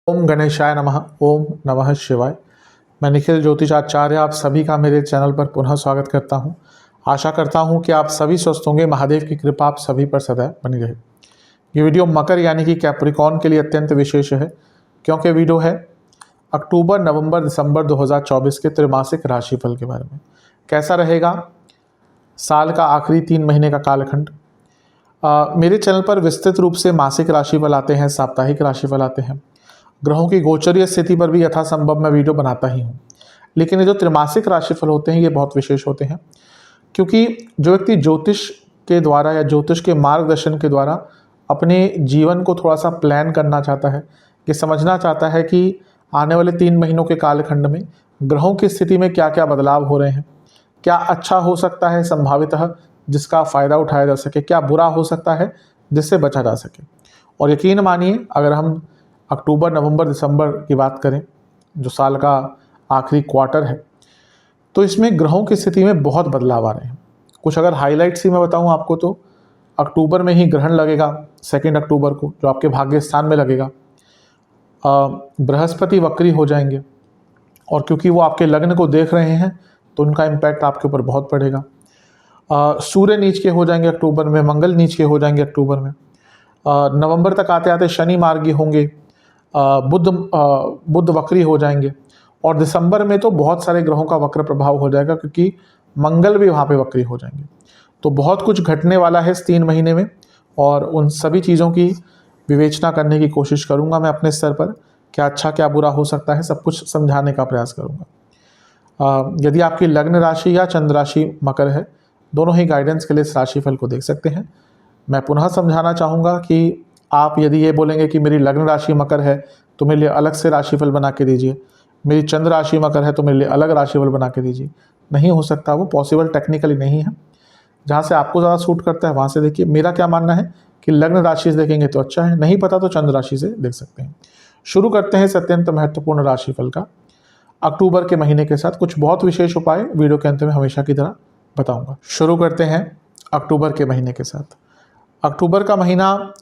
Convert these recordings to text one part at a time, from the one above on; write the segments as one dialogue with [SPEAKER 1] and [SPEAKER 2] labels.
[SPEAKER 1] ओम गणेशाय नमः। ओम नमः शिवाय। मैं निखिल ज्योतिषाचार्य आप सभी का मेरे चैनल पर पुनः स्वागत करता हूं। आशा करता हूं कि आप सभी स्वस्थ होंगे। महादेव की कृपा आप सभी पर सदैव बनी रहे। ये वीडियो मकर यानी कि कैप्रिकॉर्न के लिए अत्यंत विशेष है, क्योंकि वीडियो है अक्टूबर, नवंबर, दिसंबर 2024 के त्रैमासिक राशिफल के बारे में। कैसा रहेगा साल का आखिरी 3 महीने का कालखंड। मेरे चैनल पर विस्तृत रूप से मासिक राशिफल आते हैं, साप्ताहिक राशिफल आते हैं, ग्रहों की गोचरीय स्थिति पर भी यथासंभव मैं वीडियो बनाता ही हूँ। लेकिन ये जो त्रैमासिक राशिफल होते हैं ये बहुत विशेष होते हैं, क्योंकि जो व्यक्ति ज्योतिष के द्वारा या ज्योतिष के मार्गदर्शन के द्वारा अपने जीवन को थोड़ा सा प्लान करना चाहता है, ये समझना चाहता है कि आने वाले 3 महीनों के कालखंड में ग्रहों की स्थिति में क्या क्या बदलाव हो रहे हैं, क्या अच्छा हो सकता है संभावितः जिसका फ़ायदा उठाया जा सके, क्या बुरा हो सकता है जिससे बचा जा सके। और यकीन मानिए, अगर हम अक्टूबर, नवंबर, दिसंबर की बात करें, जो साल का आखिरी क्वार्टर है, तो इसमें ग्रहों की स्थिति में बहुत बदलाव आ रहे हैं। कुछ अगर हाइलाइट्स ही मैं बताऊं आपको, तो अक्टूबर में ही ग्रहण लगेगा 2 अक्टूबर को, जो आपके भाग्य स्थान में लगेगा। बृहस्पति वक्री हो जाएंगे, और क्योंकि वो आपके लग्न को देख रहे हैं तो उनका इम्पैक्ट आपके ऊपर बहुत पड़ेगा। सूर्य नीच के हो जाएंगे अक्टूबर में, मंगल नीच के हो जाएंगे अक्टूबर में। नवंबर तक आते आते शनि मार्गी होंगे, बुध वक्री हो जाएंगे, और दिसंबर में तो बहुत सारे ग्रहों का वक्र प्रभाव हो जाएगा, क्योंकि मंगल भी वहाँ पे वक्री हो जाएंगे। तो बहुत कुछ घटने वाला है इस 3 महीने में, और उन सभी चीज़ों की विवेचना करने की कोशिश करूँगा मैं अपने स्तर पर। क्या अच्छा क्या बुरा हो सकता है, सब कुछ समझाने का प्रयास करूँगा। यदि आपकी लग्न राशि या चंद्र राशि मकर है, दोनों ही गाइडेंस के लिए इस राशिफल को देख सकते हैं। मैं पुनः समझाना चाहूँगा कि आप यदि ये बोलेंगे कि मेरी लग्न राशि मकर है तो मेरे लिए अलग से राशिफल बना के दीजिए, मेरी चंद्र राशि मकर है तो मेरे लिए अलग राशिफल बना के दीजिए, नहीं हो सकता, वो पॉसिबल टेक्निकली नहीं है। जहाँ से आपको ज़्यादा सूट करता है वहाँ से देखिए। मेरा क्या मानना है कि लग्न राशि से देखेंगे तो अच्छा है, नहीं पता तो चंद्र राशि से देख सकते हैं। शुरू करते हैं इस अत्यंत महत्वपूर्ण राशिफल का अक्टूबर के महीने के साथ। कुछ बहुत विशेष उपाय वीडियो के अंत में हमेशा की तरह बताऊँगा। शुरू करते हैं अक्टूबर के महीने के साथ। अक्टूबर का महीना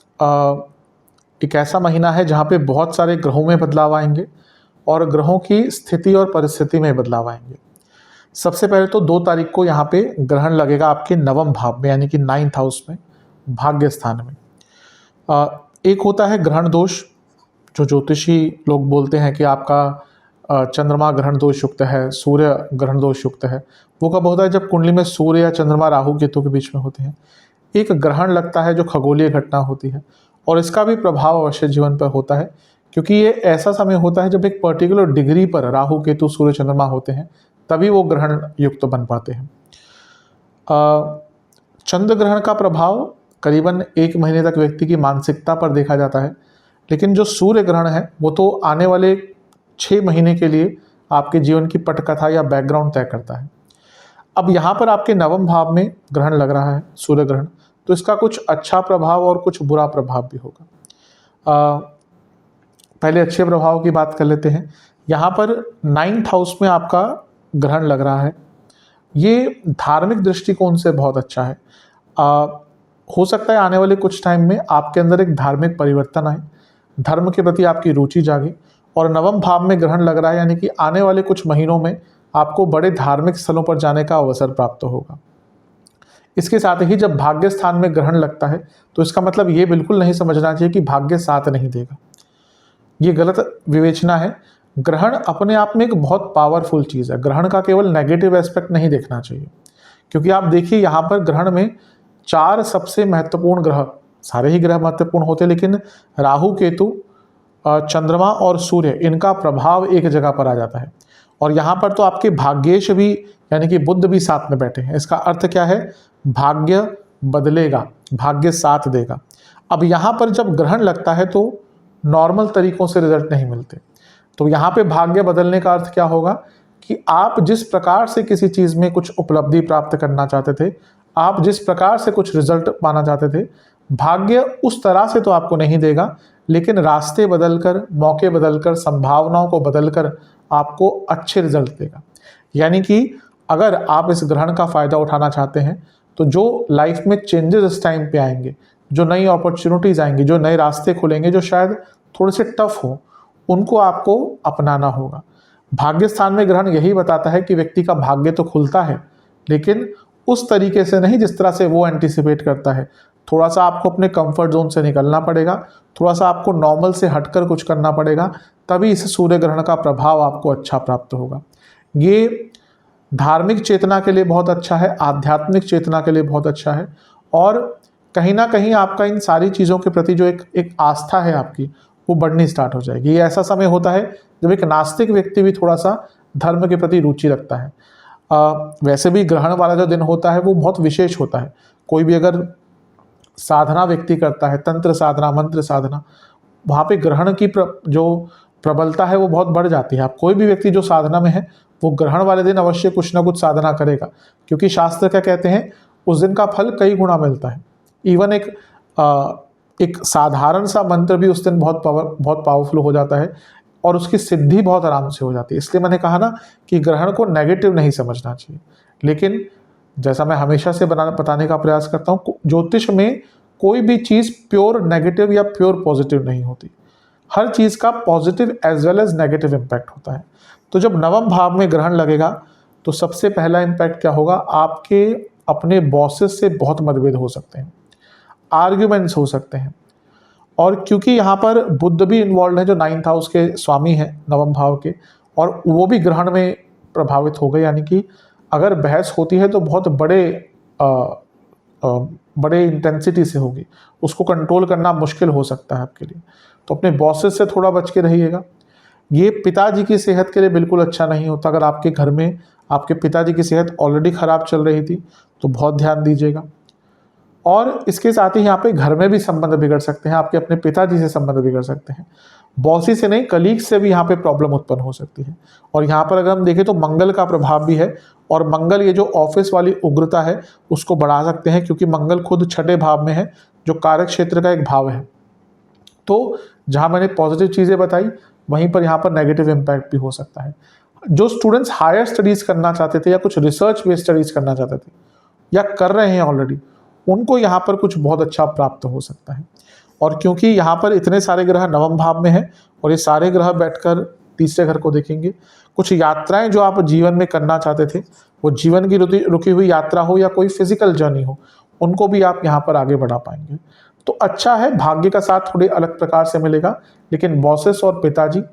[SPEAKER 1] एक ऐसा महीना है जहाँ पे बहुत सारे ग्रहों में बदलाव आएंगे और ग्रहों की स्थिति और परिस्थिति में बदलाव आएंगे। सबसे पहले तो 2 तारीख को यहाँ पे ग्रहण लगेगा आपके नवम भाव में, यानी कि 9th हाउस में, भाग्य स्थान में। एक होता है ग्रहण दोष, जो ज्योतिषी लोग बोलते हैं कि आपका चंद्रमा ग्रहण दोष युक्त है, सूर्य ग्रहण दोष युक्त है। वो कब होता है? जब कुंडली में सूर्य या चंद्रमा राहु केतु के बीच में होते हैं। एक ग्रहण लगता है जो खगोलीय घटना होती है, और इसका भी प्रभाव अवश्य जीवन पर होता है, क्योंकि ये ऐसा समय होता है जब एक पर्टिकुलर डिग्री पर राहु केतु सूर्य चंद्रमा होते हैं, तभी वो ग्रहण युक्त बन पाते हैं। चंद्र ग्रहण का प्रभाव करीबन 1 महीने तक व्यक्ति की मानसिकता पर देखा जाता है, लेकिन जो सूर्य ग्रहण है वो तो आने वाले 6 महीने के लिए आपके जीवन की पटकथा या बैकग्राउंड तय करता है। अब यहाँ पर आपके नवम भाव में ग्रहण लग रहा है, सूर्य ग्रहण, तो इसका कुछ अच्छा प्रभाव और कुछ बुरा प्रभाव भी होगा। पहले अच्छे प्रभाव की बात कर लेते हैं। यहाँ पर 9th हाउस में आपका ग्रहण लग रहा है, ये धार्मिक दृष्टिकोण से बहुत अच्छा है। हो सकता है आने वाले कुछ टाइम में आपके अंदर एक धार्मिक परिवर्तन आए, धर्म के प्रति आपकी रुचि जागे, और नवम भाव में ग्रहण लग रहा है, यानी कि आने वाले कुछ महीनों में आपको बड़े धार्मिक स्थलों पर जाने का अवसर प्राप्त होगा। इसके साथ ही जब भाग्य स्थान में ग्रहण लगता है तो इसका मतलब ये बिल्कुल नहीं समझना चाहिए कि भाग्य साथ नहीं देगा, ये गलत विवेचना है। ग्रहण अपने आप में एक बहुत पावरफुल चीज़ है। ग्रहण का केवल नेगेटिव एस्पेक्ट नहीं देखना चाहिए, क्योंकि आप देखिए यहाँ पर ग्रहण में 4 सबसे महत्वपूर्ण ग्रह, सारे ही ग्रह महत्वपूर्ण होते हैं, लेकिन राहु केतु, चंद्रमा और सूर्य, इनका प्रभाव एक जगह पर आ जाता है। और यहाँ पर तो आपके भाग्येश भी, यानी कि बुध भी साथ में बैठे हैं। इसका अर्थ क्या है? भाग्य बदलेगा, भाग्य साथ देगा। अब यहाँ पर जब ग्रहण लगता है तो नॉर्मल तरीकों से रिजल्ट नहीं मिलते। तो यहाँ पे भाग्य बदलने का अर्थ क्या होगा कि आप जिस प्रकार से किसी चीज़ में कुछ उपलब्धि प्राप्त करना चाहते थे, आप जिस प्रकार से कुछ रिजल्ट पाना चाहते थे, भाग्य उस तरह से तो आपको नहीं देगा, लेकिन रास्ते बदलकर, मौके बदलकर, संभावनाओं को बदलकर आपको अच्छे रिजल्ट देगा। यानी कि अगर आप इस ग्रहण का फ़ायदा उठाना चाहते हैं तो जो लाइफ में चेंजेस इस टाइम पे आएंगे, जो नई अपॉर्चुनिटीज़ आएंगी, जो नए रास्ते खुलेंगे, जो शायद थोड़े से टफ हो, उनको आपको अपनाना होगा। भाग्य स्थान में ग्रहण यही बताता है कि व्यक्ति का भाग्य तो खुलता है, लेकिन उस तरीके से नहीं जिस तरह से वो एंटिसिपेट करता है। थोड़ा सा आपको अपने कंफर्ट जोन से निकलना पड़ेगा, थोड़ा सा आपको नॉर्मल से हटकर कुछ करना पड़ेगा, तभी इस सूर्य ग्रहण का प्रभाव आपको अच्छा प्राप्त होगा। ये धार्मिक चेतना के लिए बहुत अच्छा है, आध्यात्मिक चेतना के लिए बहुत अच्छा है, और कहीं ना कहीं आपका इन सारी चीज़ों के प्रति जो एक आस्था है आपकी, वो बढ़नी स्टार्ट हो जाएगी। ये ऐसा समय होता है जब एक नास्तिक व्यक्ति भी थोड़ा सा धर्म के प्रति रुचि रखता है। वैसे भी ग्रहण वाला जो दिन होता है वो बहुत विशेष होता है। कोई भी अगर साधना व्यक्ति करता है, तंत्र साधना, मंत्र साधना, वहाँ पे ग्रहण की जो प्रबलता है वो बहुत बढ़ जाती है। आप कोई भी व्यक्ति जो साधना में है वो ग्रहण वाले दिन अवश्य कुछ ना कुछ साधना करेगा, क्योंकि शास्त्र क्या कहते हैं, उस दिन का फल कई गुना मिलता है। इवन एक साधारण सा मंत्र भी उस दिन बहुत पावरफुल हो जाता है, और उसकी सिद्धि बहुत आराम से हो जाती है। इसलिए मैंने कहा ना कि ग्रहण को नेगेटिव नहीं समझना चाहिए। लेकिन जैसा मैं हमेशा से बताने का प्रयास करता हूँ, ज्योतिष में कोई भी चीज़ प्योर नेगेटिव या प्योर पॉजिटिव नहीं होती। हर चीज़ का positive as well as negative impact होता है। तो जब नवम भाव में ग्रहण लगेगा तो सबसे पहला इम्पैक्ट क्या होगा, आपके अपने बॉसेस से बहुत मतभेद हो सकते हैं, आर्ग्यूमेंट्स हो सकते हैं। और क्योंकि यहाँ पर बुध भी इन्वॉल्व है, जो 9th हाउस के स्वामी हैं नवम भाव के, और वो भी ग्रहण में प्रभावित हो गए, यानी कि अगर बहस होती है तो बहुत बड़े इंटेंसिटी से होगी, उसको कंट्रोल करना मुश्किल हो सकता है आपके लिए। तो अपने बॉसेस से थोड़ा बच के रहिएगा। ये पिताजी की सेहत के लिए बिल्कुल अच्छा नहीं होता। अगर आपके घर में आपके पिताजी की सेहत ऑलरेडी ख़राब चल रही थी तो बहुत ध्यान दीजिएगा। और इसके साथ ही यहाँ पे घर में भी संबंध बिगड़ सकते हैं, आपके अपने पिताजी से संबंध बिगड़ सकते हैं, बॉसी से नहीं, कलीग से भी यहाँ पे प्रॉब्लम उत्पन्न हो सकती है। और यहाँ पर अगर हम देखें तो मंगल का प्रभाव भी है, और मंगल ये जो ऑफिस वाली उग्रता है उसको बढ़ा सकते हैं, क्योंकि मंगल खुद 6ठे भाव में है, जो कार्य क्षेत्र का एक भाव है। तो जहाँ मैंने पॉजिटिव चीज़ें बताई, वहीं पर यहाँ पर नेगेटिव इम्पैक्ट भी हो सकता है। जो स्टूडेंट्स हायर स्टडीज़ करना चाहते थे, या कुछ रिसर्च बेस्ड स्टडीज़ करना चाहते थे, या कर रहे हैं ऑलरेडी, उनको यहाँ पर कुछ बहुत अच्छा प्राप्त हो सकता है। और क्योंकि यहाँ पर इतने सारे ग्रह नवम भाव में हैं, और ये सारे ग्रह बैठकर तीसरे घर को देखेंगे, कुछ यात्राएं जो आप जीवन में करना चाहते थे, वो जीवन की रुकी हुई यात्रा हो या कोई फिजिकल जर्नी हो, उनको भी आप यहाँ पर आगे बढ़ा पाएंगे। तो अच्छा है, भाग्य का साथ थोड़े अलग प्रकार से मिलेगा, लेकिन बॉसेस और पिताजी,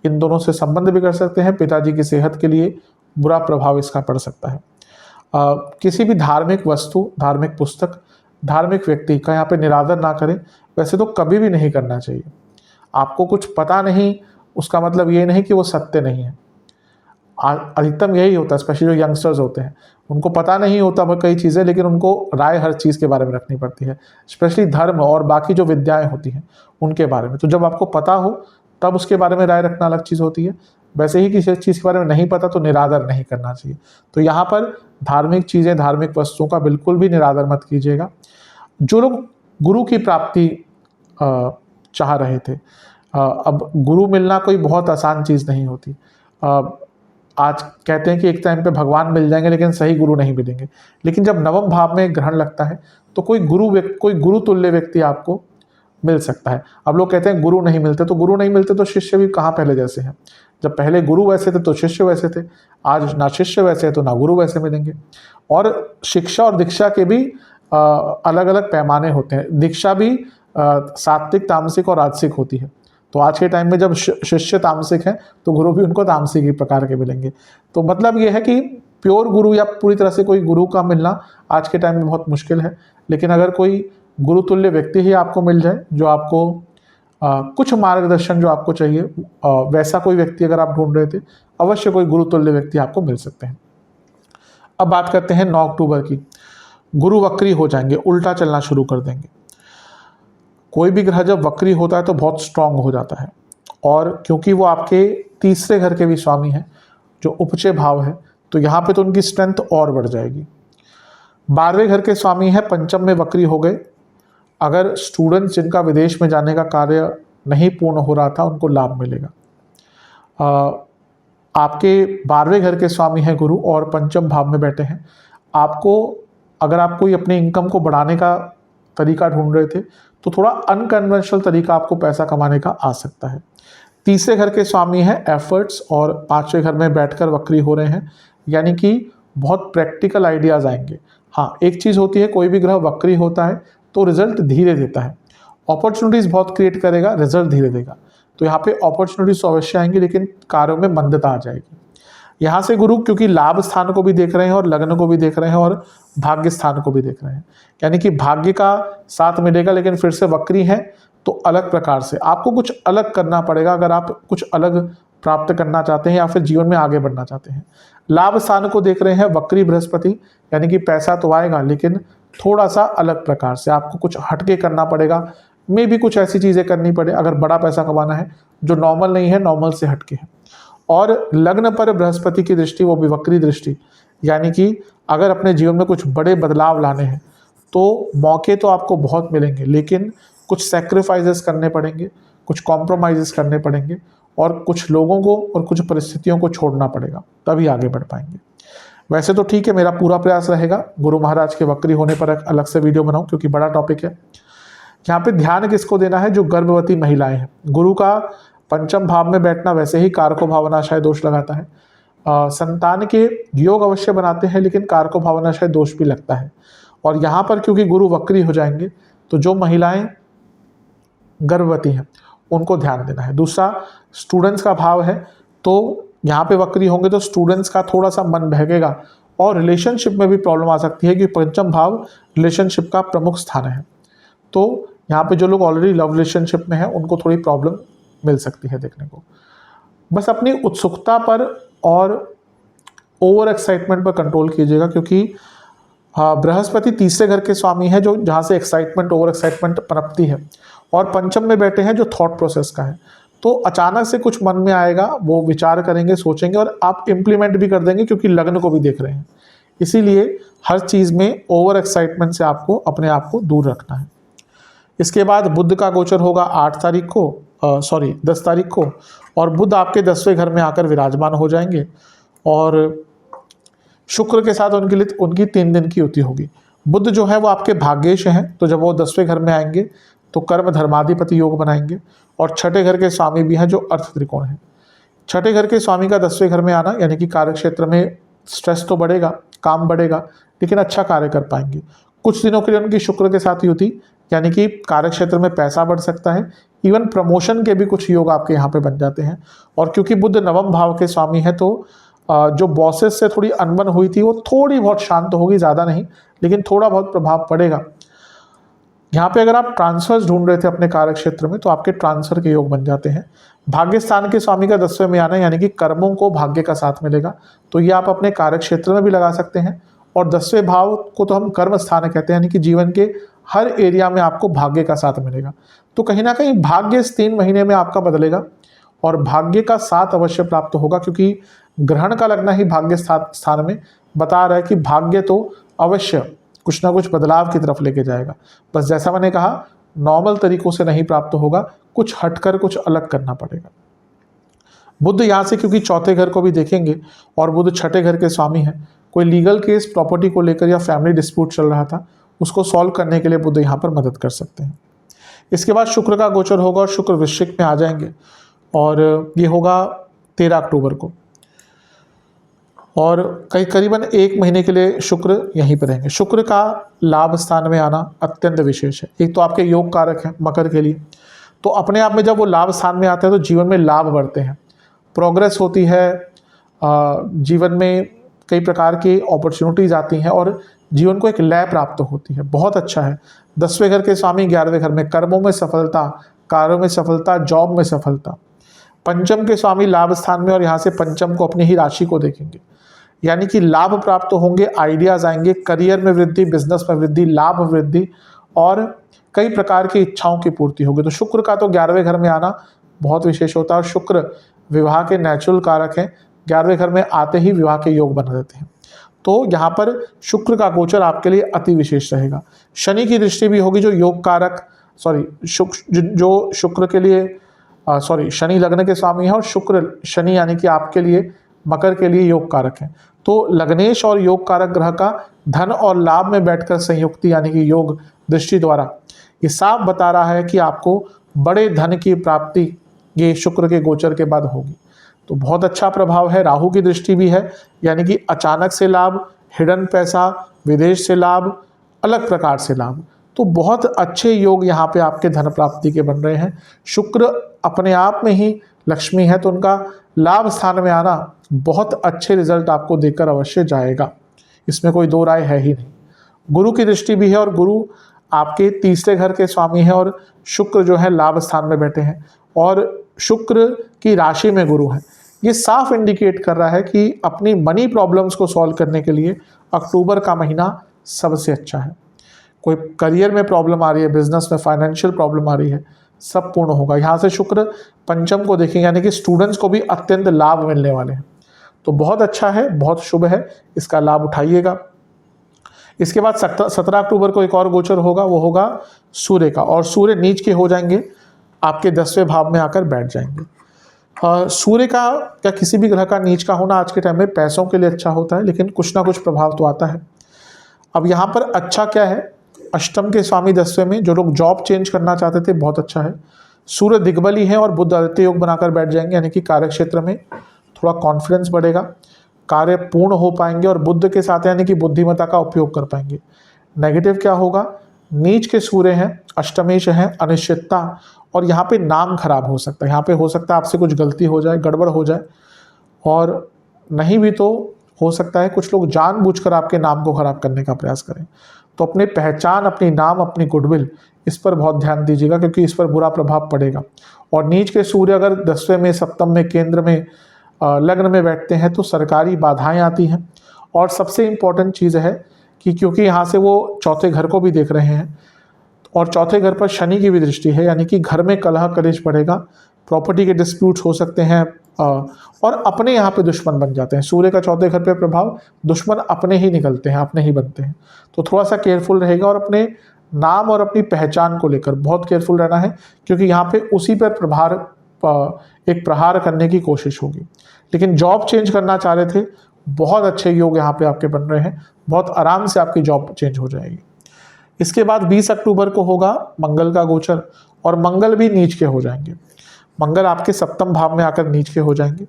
[SPEAKER 1] इन दोनों से संबंध बिगड़ सकते हैं। पिताजी की सेहत के लिए बुरा प्रभाव इसका पड़ सकता है। किसी भी धार्मिक वस्तु, धार्मिक पुस्तक, धार्मिक व्यक्ति का यहाँ पे निरादर ना करें। वैसे तो कभी भी नहीं करना चाहिए। आपको कुछ पता नहीं, उसका मतलब ये नहीं कि वो सत्य नहीं है। अधिकतम यही होता है, स्पेशली जो यंगस्टर्स होते हैं, उनको पता नहीं होता कई चीज़ें, लेकिन उनको राय हर चीज़ के बारे में रखनी पड़ती है, स्पेशली धर्म और बाकी जो विद्याएं होती हैं उनके बारे में। तो जब आपको पता हो तब उसके बारे में राय रखना अलग चीज़ होती है। वैसे ही किसी चीज़ के बारे में नहीं पता तो निरादर नहीं करना चाहिए। तो यहाँ पर धार्मिक चीज़ें, धार्मिक वस्तुओं का बिल्कुल भी निरादर मत कीजिएगा। जो लोग गुरु की प्राप्ति चाह रहे थे, अब गुरु मिलना कोई बहुत आसान चीज़ नहीं होती। आज कहते हैं कि एक टाइम पे भगवान मिल जाएंगे, लेकिन सही गुरु नहीं मिलेंगे। लेकिन जब नवम भाव में ग्रहण लगता है तो कोई गुरु तुल्य व्यक्ति आपको मिल सकता है। अब लोग कहते हैं गुरु नहीं मिलते, तो गुरु नहीं मिलते तो शिष्य भी कहाँ पहले जैसे हैं। जब पहले गुरु वैसे थे तो शिष्य वैसे थे, आज ना शिष्य वैसे है तो ना गुरु वैसे मिलेंगे। और शिक्षा और दीक्षा के भी अलग अलग पैमाने होते हैं। दीक्षा भी सात्विक, तामसिक और राजसिक होती है। तो आज के टाइम में जब शिष्य तामसिक हैं तो गुरु भी उनको तामसिक ही प्रकार के मिलेंगे। तो मतलब ये है कि प्योर गुरु या पूरी तरह से कोई गुरु का मिलना आज के टाइम में बहुत मुश्किल है। लेकिन अगर कोई गुरु तुल्य व्यक्ति ही आपको मिल जाए, जो आपको कुछ मार्गदर्शन जो आपको चाहिए, वैसा कोई व्यक्ति अगर आप ढूंढ रहे थे, अवश्य कोई गुरु तुल्य व्यक्ति आपको मिल सकते हैं। अब बात करते हैं 9 अक्टूबर की। गुरु वक्री हो जाएंगे, उल्टा चलना शुरू कर देंगे। कोई भी ग्रह जब वक्री होता है तो बहुत स्ट्रांग हो जाता है, और क्योंकि वो आपके तीसरे घर के भी स्वामी हैं, जो उपचय भाव है, तो यहाँ पे तो उनकी स्ट्रेंथ और बढ़ जाएगी। 12वें घर के स्वामी है, पंचम में वक्री हो गए। अगर स्टूडेंट्स जिनका विदेश में जाने का कार्य नहीं पूर्ण हो रहा था, उनको लाभ मिलेगा। आपके 12वें घर के स्वामी हैं गुरु, और पंचम भाव में बैठे हैं। आपको, अगर आप कोई अपनी इनकम को बढ़ाने का तरीका ढूंढ रहे थे तो थोड़ा अनकन्वेंशनल तरीका आपको पैसा कमाने का आ सकता है। तीसरे घर के स्वामी हैं एफर्ट्स, और पांचवें घर में बैठकर वक्री हो रहे हैं, यानी कि बहुत प्रैक्टिकल आइडियाज आएंगे। हाँ, एक चीज़ होती है, कोई भी ग्रह वक्री होता है तो रिजल्ट धीरे देता है, अपॉर्चुनिटीज़ बहुत क्रिएट करेगा, रिजल्ट धीरे देगा। तो यहाँ पे अपॉर्चुनिटीज तो अवश्य आएंगी लेकिन कार्यों में मंदता आ जाएगी। यहाँ से गुरु क्योंकि लाभ स्थान को भी देख रहे हैं और लग्न को भी देख रहे हैं और भाग्य स्थान को भी देख रहे हैं, यानी कि भाग्य का साथ मिलेगा, लेकिन फिर से वक्री है तो अलग प्रकार से आपको कुछ अलग करना पड़ेगा अगर आप कुछ अलग प्राप्त करना चाहते हैं या फिर जीवन में आगे बढ़ना चाहते हैं। लाभ स्थान को देख रहे हैं वक्री बृहस्पति, यानी कि पैसा तो आएगा लेकिन थोड़ा सा अलग प्रकार से आपको कुछ हटके करना पड़ेगा, में भी कुछ ऐसी चीज़ें करनी पड़े अगर बड़ा पैसा कमाना है जो नॉर्मल नहीं है, नॉर्मल से हटके है। और लग्न पर बृहस्पति की दृष्टि, वो भी वक्री दृष्टि, यानी कि अगर अपने जीवन में कुछ बड़े बदलाव लाने हैं तो मौके तो आपको बहुत मिलेंगे लेकिन कुछ सैक्रिफाइसेस करने पड़ेंगे, कुछ कॉम्प्रोमाइज़ेस करने पड़ेंगे और कुछ लोगों को और कुछ परिस्थितियों को छोड़ना पड़ेगा, तभी आगे बढ़ पाएंगे। वैसे तो ठीक है, मेरा पूरा प्रयास रहेगा गुरु महाराज के वक्री होने पर एक अलग से वीडियो बनाऊं क्योंकि बड़ा टॉपिक है। यहाँ पे ध्यान किसको देना है, जो गर्भवती महिलाएं हैं। गुरु का पंचम भाव में बैठना वैसे ही कारको भावनाशय दोष लगाता है, संतान के योग अवश्य बनाते हैं लेकिन कारको भावनाशय दोष भी लगता है। और यहाँ पर क्योंकि गुरु वक्री हो जाएंगे तो जो महिलाएं गर्भवती हैं उनको ध्यान देना है। दूसरा, स्टूडेंट्स का भाव है तो यहाँ पे वक्री होंगे तो स्टूडेंट्स का थोड़ा सा मन बहकेगा और रिलेशनशिप में भी प्रॉब्लम आ सकती है कि पंचम भाव रिलेशनशिप का प्रमुख स्थान है। तो यहाँ पे जो लोग ऑलरेडी लव रिलेशनशिप में हैं उनको थोड़ी प्रॉब्लम मिल सकती है देखने को। बस अपनी उत्सुकता पर और ओवर एक्साइटमेंट पर कंट्रोल कीजिएगा क्योंकि बृहस्पति तीसरे घर के स्वामी है जो जहाँ से एक्साइटमेंट, ओवर एक्साइटमेंट पनपती है, और पंचम में बैठे हैं जो थॉट प्रोसेस का है। तो अचानक से कुछ मन में आएगा, वो विचार करेंगे, सोचेंगे और आप इम्प्लीमेंट भी कर देंगे क्योंकि लग्न को भी देख रहे हैं। इसीलिए हर चीज़ में ओवर एक्साइटमेंट से आपको अपने आप को दूर रखना है। इसके बाद बुध का गोचर होगा 10 तारीख को, और बुध आपके 10वें घर में आकर विराजमान हो जाएंगे और शुक्र के साथ उनकी 3 दिन की युति होगी। बुध जो है वो आपके भाग्येश हैं, तो जब वो 10वें घर में आएंगे तो कर्म धर्माधिपति योग बनाएंगे, और छठे घर के स्वामी भी हैं जो अर्थ त्रिकोण है। छठे घर के स्वामी का 10वें घर में आना यानी कि कार्य क्षेत्र में स्ट्रेस तो बढ़ेगा, काम बढ़ेगा, लेकिन अच्छा कार्य कर पाएंगे। कुछ दिनों के लिए उनकी शुक्र के साथ युति, यानी कि कार्य क्षेत्र में पैसा बढ़ सकता है, इवन प्रमोशन के भी कुछ योग आपके यहाँ पे बन जाते हैं। और क्योंकि बुध नवम भाव के स्वामी है तो जो बॉसेस से थोड़ी अनबन हुई थी वो थोड़ी बहुत शांत होगी, ज़्यादा नहीं लेकिन थोड़ा बहुत प्रभाव पड़ेगा। यहाँ पे अगर आप ट्रांसफर्स ढूंढ रहे थे अपने कार्य क्षेत्र में तो आपके ट्रांसफर के योग बन जाते हैं। भाग्य स्थान के स्वामी का 10वें में आना यानी कि कर्मों को भाग्य का साथ मिलेगा, तो ये आप अपने कार्य क्षेत्र में भी लगा सकते हैं। और 10वें भाव को तो हम कर्म स्थान कहते हैं, यानी कि जीवन के हर एरिया में आपको भाग्य का साथ मिलेगा। तो कहीं ना कहीं भाग्य इस 3 महीने में आपका बदलेगा और भाग्य का साथ अवश्य प्राप्त होगा, क्योंकि ग्रहण का लगना ही भाग्य स्थान में बता रहा है कि भाग्य तो अवश्य कुछ ना कुछ बदलाव की तरफ लेके जाएगा। बस जैसा मैंने कहा, नॉर्मल तरीकों से नहीं प्राप्त होगा, कुछ हटकर कुछ अलग करना पड़ेगा। बुध यहाँ से क्योंकि चौथे घर को भी देखेंगे और बुध छठे घर के स्वामी हैं, कोई लीगल केस प्रॉपर्टी को लेकर या फैमिली डिस्प्यूट चल रहा था उसको सॉल्व करने के लिए बुध यहाँ पर मदद कर सकते हैं। इसके बाद शुक्र का गोचर होगा और शुक्र वृश्चिक में आ जाएंगे और ये होगा 13 अक्टूबर को, और करीबन 1 महीने के लिए शुक्र यहीं पर रहेंगे। शुक्र का लाभ स्थान में आना अत्यंत विशेष है। एक तो आपके योग कारक है मकर के लिए, तो अपने आप में जब वो लाभ स्थान में आते हैं तो जीवन में लाभ बढ़ते हैं, प्रोग्रेस होती है, जीवन में कई प्रकार की अपॉर्चुनिटीज़ आती हैं और जीवन को एक लय प्राप्त होती है। बहुत अच्छा है। 10वें घर के स्वामी 11वें घर में, कर्मों में सफलता, कार्यों में सफलता, जॉब में सफलता। पंचम के स्वामी लाभ स्थान में और यहाँ से पंचम को अपनी ही राशि को देखेंगे, यानी कि लाभ प्राप्त होंगे, आइडियाज़ आएंगे, करियर में वृद्धि, बिजनेस में वृद्धि, लाभ वृद्धि और कई प्रकार की इच्छाओं की पूर्ति होगी। तो शुक्र का तो 11वें घर में आना बहुत विशेष होता है और शुक्र विवाह के नेचुरल कारक हैं, 11वें घर में आते ही विवाह के योग बना देते हैं। तो यहाँ पर शुक्र का गोचर आपके लिए अति विशेष रहेगा। शनि की दृष्टि भी होगी जो योग कारक, जो शुक्र के लिए शनि लग्न के स्वामी है और शुक्र शनि यानी कि आपके लिए मकर के लिए योग कारक है। तो लग्नेश और योग कारक ग्रह का धन और लाभ में बैठकर संयुक्ति यानी कि योग दृष्टि द्वारा ये साफ बता रहा है कि आपको बड़े धन की प्राप्ति ये शुक्र के गोचर के बाद होगी। तो बहुत अच्छा प्रभाव है। राहु की दृष्टि भी है, यानी कि अचानक से लाभ, हिडन पैसा, विदेश से लाभ, अलग प्रकार से लाभ। तो बहुत अच्छे योग यहाँ पे आपके धन प्राप्ति के बन रहे हैं। शुक्र अपने आप में ही लक्ष्मी है, तो उनका लाभ स्थान में आना बहुत अच्छे रिजल्ट आपको देकर अवश्य जाएगा, इसमें कोई दो राय है ही नहीं। गुरु की दृष्टि भी है और गुरु आपके तीसरे घर के स्वामी हैं और शुक्र जो है लाभ स्थान में बैठे हैं और शुक्र की राशि में गुरु है। ये साफ इंडिकेट कर रहा है कि अपनी मनी प्रॉब्लम्स को सॉल्व करने के लिए अक्टूबर का महीना सबसे अच्छा है। कोई करियर में प्रॉब्लम आ रही है, बिजनेस में फाइनेंशियल प्रॉब्लम आ रही है, सब पूर्ण होगा। यहाँ से शुक्र पंचम को देखेंगे, यानी कि स्टूडेंट्स को भी अत्यंत लाभ मिलने वाले हैं। तो बहुत अच्छा है, बहुत शुभ है, इसका लाभ उठाइएगा। इसके बाद 17 अक्टूबर को एक और गोचर होगा, वो होगा सूर्य का, और सूर्य नीच के हो जाएंगे, आपके 10वें भाव में आकर बैठ जाएंगे। सूर्य का या किसी भी ग्रह का नीच का होना आज के टाइम में पैसों के लिए अच्छा होता है, लेकिन कुछ ना कुछ प्रभाव तो आता है। अब यहाँ पर अच्छा क्या है, अष्टम के स्वामी 10वें में, जो लोग जॉब चेंज करना चाहते थे बहुत अच्छा है। सूर्य दिग्बली है और बुध आदित्य योग बनाकर बैठ जाएंगे, यानी कि कार्य क्षेत्र में थोड़ा कॉन्फिडेंस बढ़ेगा, कार्य पूर्ण हो पाएंगे और बुद्ध के साथ यानी कि बुद्धिमत्ता का उपयोग कर पाएंगे। नेगेटिव क्या होगा, नीच के सूर्य हैं, अष्टमेश हैं, अनिश्चितता, और यहाँ पे नाम खराब हो सकता है। यहाँ पे हो सकता है आपसे कुछ गलती हो जाए, गड़बड़ हो जाए, और नहीं भी तो हो सकता है कुछ लोग जानबूझकर आपके नाम को खराब करने का प्रयास करें। तो अपने पहचान, अपनी नाम, अपनी गुडविल, इस पर बहुत ध्यान दीजिएगा, क्योंकि इस पर बुरा प्रभाव पड़ेगा। और नीच के सूर्य अगर 10वें में, सप्तम में, केंद्र में, लग्न में बैठते हैं तो सरकारी बाधाएं आती हैं। और सबसे इम्पोर्टेंट चीज़ है कि क्योंकि यहाँ से वो चौथे घर को भी देख रहे हैं और चौथे घर पर शनि की भी दृष्टि है, यानी कि घर में कलह कलेश बढ़ेगा, प्रॉपर्टी के डिस्प्यूट्स हो सकते हैं, और अपने यहाँ पे दुश्मन बन जाते हैं। सूर्य का चौथे घर पे प्रभाव, दुश्मन अपने ही निकलते हैं, अपने ही बनते हैं। तो थोड़ा सा केयरफुल रहेगा और अपने नाम और अपनी पहचान को लेकर बहुत केयरफुल रहना है, क्योंकि यहाँ पे उसी पर एक प्रहार करने की कोशिश होगी। लेकिन जॉब चेंज करना चाह रहे थे, बहुत अच्छे योग यहाँ पे आपके बन रहे हैं, बहुत आराम से आपकी जॉब चेंज हो जाएगी। इसके बाद 20 अक्टूबर को होगा मंगल का गोचर, और मंगल भी नीच के हो जाएंगे। मंगल आपके सप्तम भाव में आकर नीच के हो जाएंगे,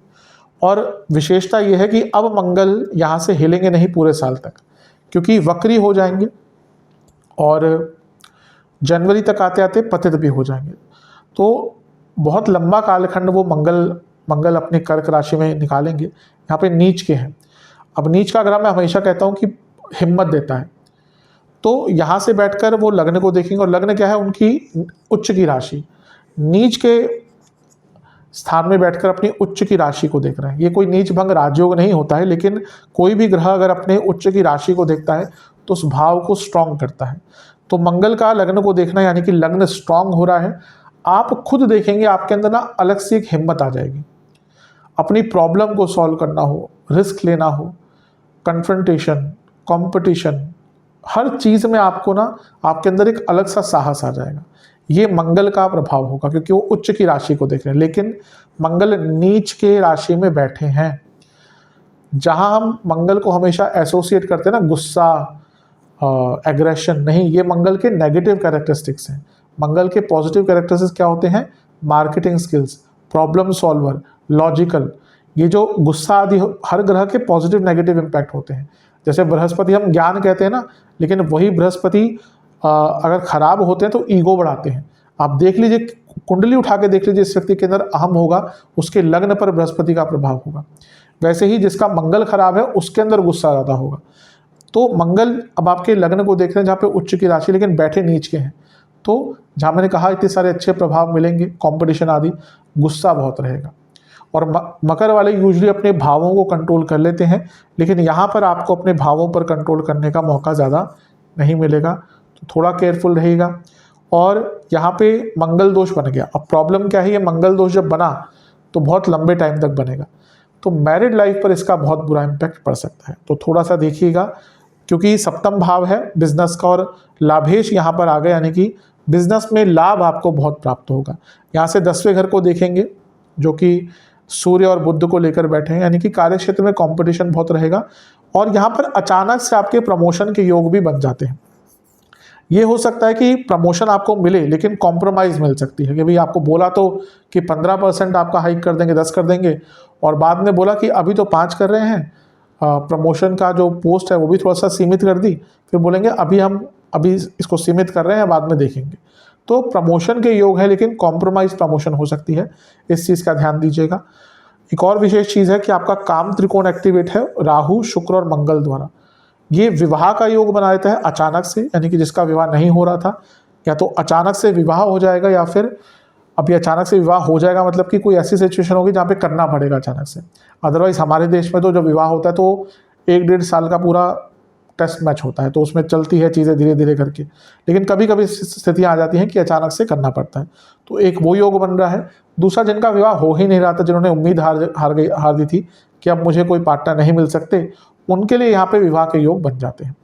[SPEAKER 1] और विशेषता यह है कि अब मंगल यहाँ से हिलेंगे नहीं पूरे साल तक, क्योंकि वक्री हो जाएंगे और जनवरी तक आते आते पतित भी हो जाएंगे। तो बहुत लंबा कालखंड वो मंगल अपने कर्क राशि में निकालेंगे। यहाँ पे नीच के हैं। अब नीच का ग्रह मैं हमेशा कहता हूँ कि हिम्मत देता है, तो यहाँ से बैठकर वो लग्न को देखेंगे, और लग्न क्या है, उनकी उच्च की राशि। नीच के स्थान में बैठकर अपनी उच्च की राशि को देख रहे हैं। ये कोई नीच भंग राजयोग नहीं होता है, लेकिन कोई भी ग्रह अगर अपने उच्च की राशि को देखता है तो उस भाव को स्ट्रॉन्ग करता है। तो मंगल का लग्न को देखना, यानी कि लग्न स्ट्रॉन्ग हो रहा है, आप खुद देखेंगे आपके अंदर ना अलग से एक हिम्मत आ जाएगी। अपनी प्रॉब्लम को सॉल्व करना हो, रिस्क लेना हो, कन्फ्रंटेशन, कंपटीशन, हर चीज़ में आपको ना आपके अंदर एक अलग सा साहस आ जाएगा। ये मंगल का प्रभाव होगा, क्योंकि वो उच्च की राशि को देख रहे हैं, लेकिन मंगल नीच के राशि में बैठे हैं। जहां हम मंगल को हमेशा एसोसिएट करते हैं ना गुस्सा, एग्रेशन, नहीं, ये मंगल के नेगेटिव कैरेक्टरिस्टिक्स हैं। मंगल के पॉजिटिव कैरेक्टरिस्टिक्स क्या होते हैं, marketing skills, problem solver, logical. ये जो गुस्सा आदि हर ग्रह के पॉजिटिव नेगेटिव इम्पैक्ट होते हैं। जैसे बृहस्पति हम ज्ञान कहते हैं ना, लेकिन वही बृहस्पति अगर खराब होते हैं तो ईगो बढ़ाते हैं। आप देख लीजिए, कुंडली उठा के देख लीजिए, इस व्यक्ति के अंदर अहम होगा, उसके लग्न पर बृहस्पति का प्रभाव होगा। वैसे ही जिसका मंगल खराब है उसके अंदर गुस्सा ज़्यादा होगा। तो मंगल अब आपके लग्न को देख रहे हैं जहाँ पे उच्च की राशि लेकिन बैठे नीच के हैं, तो जहाँ मैंने कहा इतने सारे अच्छे प्रभाव मिलेंगे, कंपटीशन आदि, गुस्सा बहुत रहेगा। और मकर वाले यूजुअली अपने भावों को कंट्रोल कर लेते हैं, लेकिन यहाँ पर आपको अपने भावों पर कंट्रोल करने का मौका ज़्यादा नहीं मिलेगा, तो थोड़ा केयरफुल रहेगा। और यहाँ पे मंगल दोष बन गया। अब प्रॉब्लम क्या है, ये मंगल दोष जब बना तो बहुत लंबे टाइम तक बनेगा, तो मैरिड लाइफ पर इसका बहुत बुरा इम्पैक्ट पड़ सकता है। तो थोड़ा सा देखिएगा, क्योंकि सप्तम भाव है बिजनेस का और लाभेश यहाँ पर आ गए, यानी कि बिजनेस में लाभ आपको बहुत प्राप्त होगा। यहाँ से 10वें घर को देखेंगे जो कि सूर्य और बुध को लेकर बैठे हैं, यानी कि कार्य क्षेत्र में कंपटीशन बहुत रहेगा। और यहाँ पर अचानक से आपके प्रमोशन के योग भी बन जाते हैं। ये हो सकता है कि प्रमोशन आपको मिले लेकिन कॉम्प्रोमाइज़ मिल सकती है कि भाई आपको बोला तो कि 15% आपका हाइक कर देंगे, 10 कर देंगे, और बाद में बोला कि अभी तो 5 कर रहे हैं, प्रमोशन का जो पोस्ट है वो भी थोड़ा सा सीमित कर दी, फिर बोलेंगे अभी इसको सीमित कर रहे हैं, बाद में देखेंगे। तो प्रमोशन के योग है लेकिन कॉम्प्रोमाइज़ प्रमोशन हो सकती है, इस चीज़ का ध्यान दीजिएगा। एक और विशेष चीज़ है कि आपका काम त्रिकोण एक्टिवेट है राहु, शुक्र और मंगल द्वारा। ये विवाह का योग बना देता है अचानक से, यानी कि जिसका विवाह नहीं हो रहा था या तो अचानक से विवाह हो जाएगा, या फिर अभी अचानक से विवाह हो जाएगा मतलब कि कोई ऐसी सिचुएशन होगी जहाँ पे करना पड़ेगा अचानक से। अदरवाइज हमारे देश में तो जब विवाह होता है तो 1-1.5 साल का पूरा टेस्ट मैच होता है, तो उसमें चलती है चीज़ें धीरे धीरे करके, लेकिन कभी कभी स्थितियाँ आ जाती हैं कि अचानक से करना पड़ता है। तो एक वो योग बन रहा है। दूसरा, जिनका विवाह हो ही नहीं रहा था, जिन्होंने उम्मीद हार दी थी कि अब मुझे कोई पार्टनर नहीं मिल सकते, उनके लिए यहाँ पे विवाह के योग बन जाते हैं,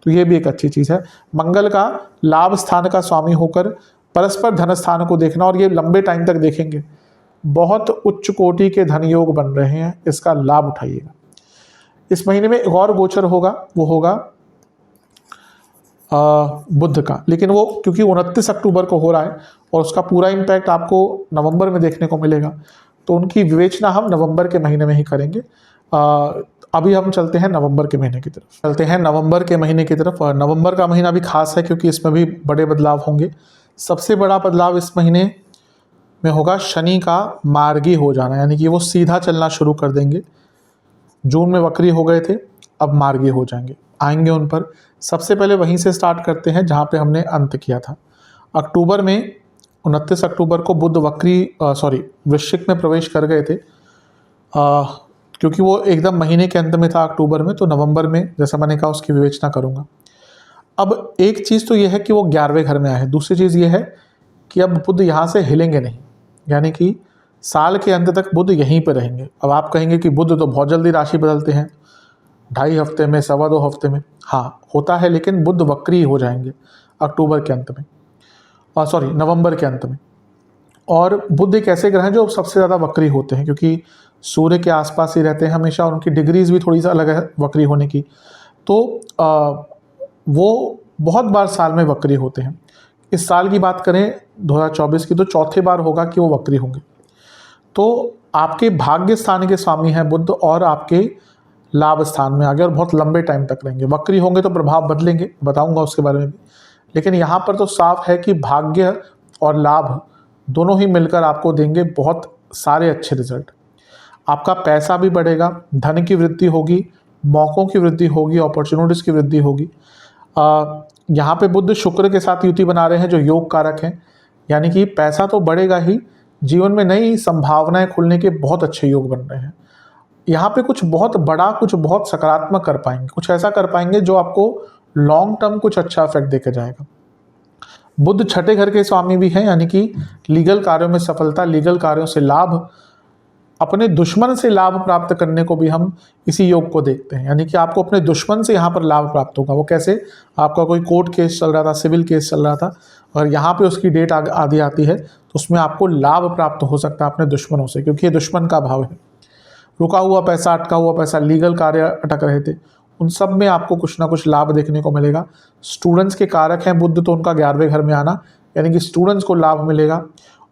[SPEAKER 1] तो ये भी एक अच्छी चीज़ है। मंगल का लाभ स्थान का स्वामी होकर परस्पर धन स्थान को देखना, और ये लंबे टाइम तक देखेंगे, बहुत उच्च कोटि के धन योग बन रहे हैं, इसका लाभ उठाइएगा। इस महीने में एक और गोचर होगा, वो होगा बुध का, लेकिन वो क्योंकि 29 अक्टूबर को हो रहा है और उसका पूरा इम्पैक्ट आपको नवंबर में देखने को मिलेगा, तो उनकी विवेचना हम नवंबर के महीने में ही करेंगे। अभी हम चलते हैं नवंबर के महीने की तरफ। नवंबर का महीना भी खास है क्योंकि इसमें भी बड़े बदलाव होंगे। सबसे बड़ा बदलाव इस महीने में होगा शनि का मार्गी हो जाना, यानी कि वो सीधा चलना शुरू कर देंगे। जून में वक्री हो गए थे, अब मार्गी हो जाएंगे, आएंगे उन पर। सबसे पहले वहीं से स्टार्ट करते हैं जहाँ पे हमने अंत किया था। अक्टूबर में 29 अक्टूबर को बुध वृश्चिक में प्रवेश कर गए थे, क्योंकि वो एकदम महीने के अंत में था अक्टूबर में, तो नवंबर में जैसा मैंने कहा उसकी विवेचना करूँगा। अब एक चीज़ तो ये है कि वो 11वें घर में आए हैं। दूसरी चीज़ ये है कि अब बुध यहाँ से हिलेंगे नहीं, यानी कि साल के अंत तक बुध यहीं पर रहेंगे। अब आप कहेंगे कि बुध तो बहुत जल्दी राशि बदलते हैं, 2.5 हफ्ते में, 2.25 हफ्ते में। हाँ होता है, लेकिन बुध वक्री हो जाएंगे अक्टूबर के अंत में, नवंबर के अंत में। और बुध एक ऐसे ग्रह हैं जो सबसे ज़्यादा वक्री होते हैं, क्योंकि सूर्य के आसपास ही रहते हैं हमेशा, और उनकी डिग्रीज भी थोड़ी सा अलग है वक्री होने की, तो वो बहुत बार साल में वक्री होते हैं। इस साल की बात करें 2024 की, तो चौथे बार होगा कि वो वक्री होंगे। तो आपके भाग्य स्थान के स्वामी हैं बुध, और आपके लाभ स्थान में आ गए, और बहुत लंबे टाइम तक रहेंगे। वक्री होंगे तो प्रभाव बदलेंगे, बताऊंगा उसके बारे में भी, लेकिन यहाँ पर तो साफ है कि भाग्य और लाभ दोनों ही मिलकर आपको देंगे बहुत सारे अच्छे रिजल्ट। आपका पैसा भी बढ़ेगा, धन की वृद्धि होगी, मौक़ों की वृद्धि होगी, अपॉर्चुनिटीज़ की वृद्धि होगी। यहाँ पे बुध शुक्र के साथ युति बना रहे हैं जो योग कारक हैं, यानी कि पैसा तो बढ़ेगा ही, जीवन में नई संभावनाएं खुलने के बहुत अच्छे योग बन रहे हैं। यहाँ पे कुछ बहुत बड़ा, कुछ बहुत सकारात्मक कर पाएंगे, कुछ ऐसा कर पाएंगे जो आपको लॉन्ग टर्म कुछ अच्छा इफेक्ट देकर जाएगा। बुध छठे घर के स्वामी भी हैं, यानी कि लीगल कार्यों में सफलता, लीगल कार्यों से लाभ, अपने दुश्मन से लाभ प्राप्त करने को भी हम इसी योग को देखते हैं। यानी कि आपको अपने दुश्मन से यहाँ पर लाभ प्राप्त होगा। वो कैसे? आपका कोई कोर्ट केस चल रहा था, सिविल केस चल रहा था, और यहाँ पे उसकी डेट आदि आती है, तो उसमें आपको लाभ प्राप्त हो सकता है अपने दुश्मनों से, क्योंकि ये दुश्मन का भाव है। रुका हुआ पैसा, अटका हुआ पैसा, लीगल कार्य अटक रहे थे, उन सब में आपको कुछ ना कुछ लाभ देखने को मिलेगा। स्टूडेंट्स के कारक हैं बुध, तो उनका 11वें घर में आना, यानी कि स्टूडेंट्स को लाभ मिलेगा।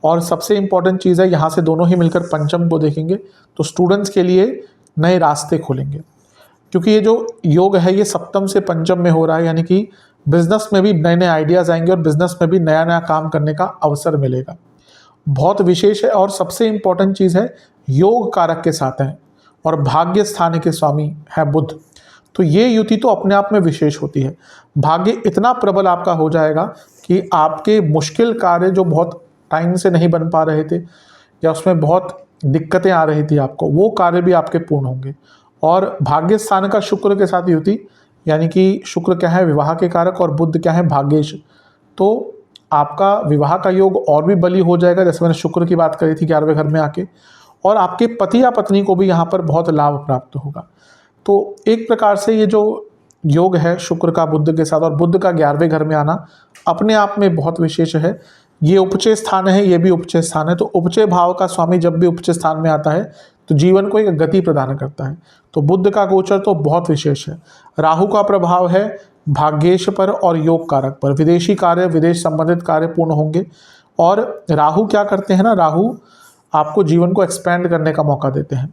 [SPEAKER 1] और सबसे इंपॉर्टेंट चीज़ है, यहाँ से दोनों ही मिलकर पंचम को देखेंगे तो स्टूडेंट्स के लिए नए रास्ते खोलेंगे, क्योंकि ये जो योग है ये सप्तम से पंचम में हो रहा है, यानी कि बिजनेस में भी नए नए आइडियाज़ आएंगे और बिजनेस में भी नया नया काम करने का अवसर मिलेगा। बहुत विशेष है। और सबसे इंपॉर्टेंट चीज़ है, योग कारक के साथ हैं और भाग्य स्थान के स्वामी है बुध, तो ये युति तो अपने आप में विशेष होती है। भाग्य इतना प्रबल आपका हो जाएगा कि आपके मुश्किल कार्य जो बहुत टाइम से नहीं बन पा रहे थे या उसमें बहुत दिक्कतें आ रही थी आपको, वो कार्य भी आपके पूर्ण होंगे। और भाग्य स्थान का शुक्र के साथ युति, यानी कि शुक्र क्या है? विवाह के कारक, और बुध क्या है? भाग्येश। तो आपका विवाह का योग और भी बली हो जाएगा, जैसे मैंने शुक्र की बात करी थी 11वें घर में आके, और आपके पति या पत्नी को भी यहाँ पर बहुत लाभ प्राप्त होगा। तो एक प्रकार से ये जो योग है शुक्र का बुध के साथ, और बुध का 11वें घर में आना अपने आप में बहुत विशेष है। ये उपचय स्थान है, ये भी उपचय स्थान है, तो उपचय भाव का स्वामी जब भी उपचय स्थान में आता है तो जीवन को एक गति प्रदान करता है। तो बुध का गोचर तो बहुत विशेष है। राहु का प्रभाव है भाग्येश पर और योग कारक पर। विदेशी कार्य, विदेश संबंधित कार्य पूर्ण होंगे। और राहु क्या करते हैं ना, राहु आपको जीवन को एक्सपेंड करने का मौका देते हैं।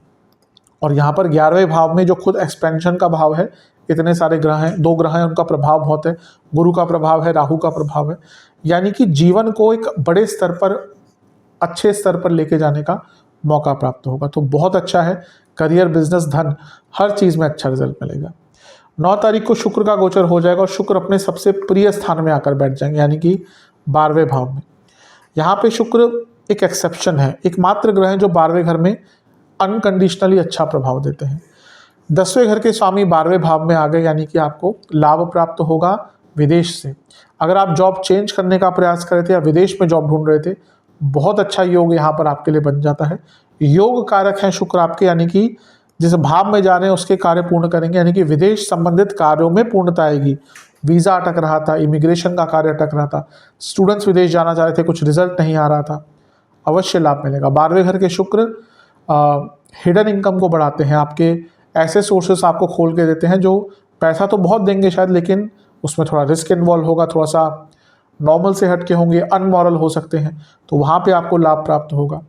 [SPEAKER 1] और यहाँ पर 11वें भाव में जो खुद एक्सपेंशन का भाव है, इतने सारे ग्रह हैं, 2 ग्रह हैं, उनका प्रभाव बहुत है। गुरु का प्रभाव है, राहु का प्रभाव है, यानी कि जीवन को एक बड़े स्तर पर, अच्छे स्तर पर लेके जाने का मौका प्राप्त होगा। तो बहुत अच्छा है। करियर, बिजनेस, धन, हर चीज़ में अच्छा रिजल्ट मिलेगा। 9 तारीख को शुक्र का गोचर हो जाएगा और शुक्र अपने सबसे प्रिय स्थान में आकर बैठ जाएंगे, यानी कि 12वें भाव में। यहाँ पे शुक्र एक एक्सेप्शन है, एकमात्र ग्रह है जो 12वें घर में अनकंडीशनली अच्छा प्रभाव देते हैं। 10वें घर के स्वामी 12वें भाव में आ गए, यानी कि आपको लाभ प्राप्त होगा विदेश से। अगर आप जॉब चेंज करने का प्रयास कर रहे थे या विदेश में जॉब ढूंढ रहे थे, बहुत अच्छा योग यहाँ पर आपके लिए बन जाता है। योग कारक हैं शुक्र आपके, यानी कि जिस भाव में जा रहे हैं उसके कार्य पूर्ण करेंगे, यानी कि विदेश संबंधित कार्यों में पूर्णता आएगी। वीज़ा अटक रहा था, इमिग्रेशन का कार्य अटक रहा था, स्टूडेंट्स विदेश जाना चाह रहे थे, कुछ रिजल्ट नहीं आ रहा था, अवश्य लाभ मिलेगा। 12वें घर के शुक्र हिडन इनकम को बढ़ाते हैं, आपके ऐसे सोर्सेस आपको खोल के देते हैं जो पैसा तो बहुत देंगे शायद, लेकिन उसमें थोड़ा रिस्क इन्वॉल्व होगा, थोड़ा सा नॉर्मल से हट के होंगे, अनमॉरल हो सकते हैं, तो वहाँ पे आपको लाभ प्राप्त होगा।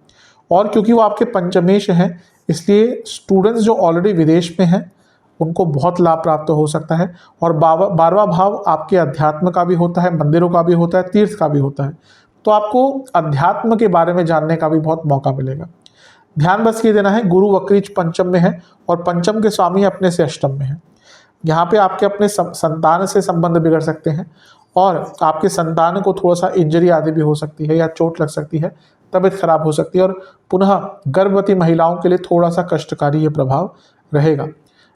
[SPEAKER 1] और क्योंकि वो आपके पंचमेश हैं, इसलिए स्टूडेंट्स जो ऑलरेडी विदेश में हैं उनको बहुत लाभ प्राप्त हो सकता है। और 12वां भाव आपके अध्यात्म का भी होता है, मंदिरों का भी होता है, तीर्थ का भी होता है, तो आपको अध्यात्म के बारे में जानने का भी बहुत मौका मिलेगा। ध्यान बस ये देना है, गुरु वक्री पंचम में है और पंचम के स्वामी अपने से अष्टम में है। यहाँ पे आपके अपने संतान से संबंध बिगड़ सकते हैं और आपके संतान को थोड़ा सा इंजरी आदि भी हो सकती है या चोट लग सकती है, तबीयत खराब हो सकती है, और पुनः गर्भवती महिलाओं के लिए थोड़ा सा कष्टकारी ये प्रभाव रहेगा।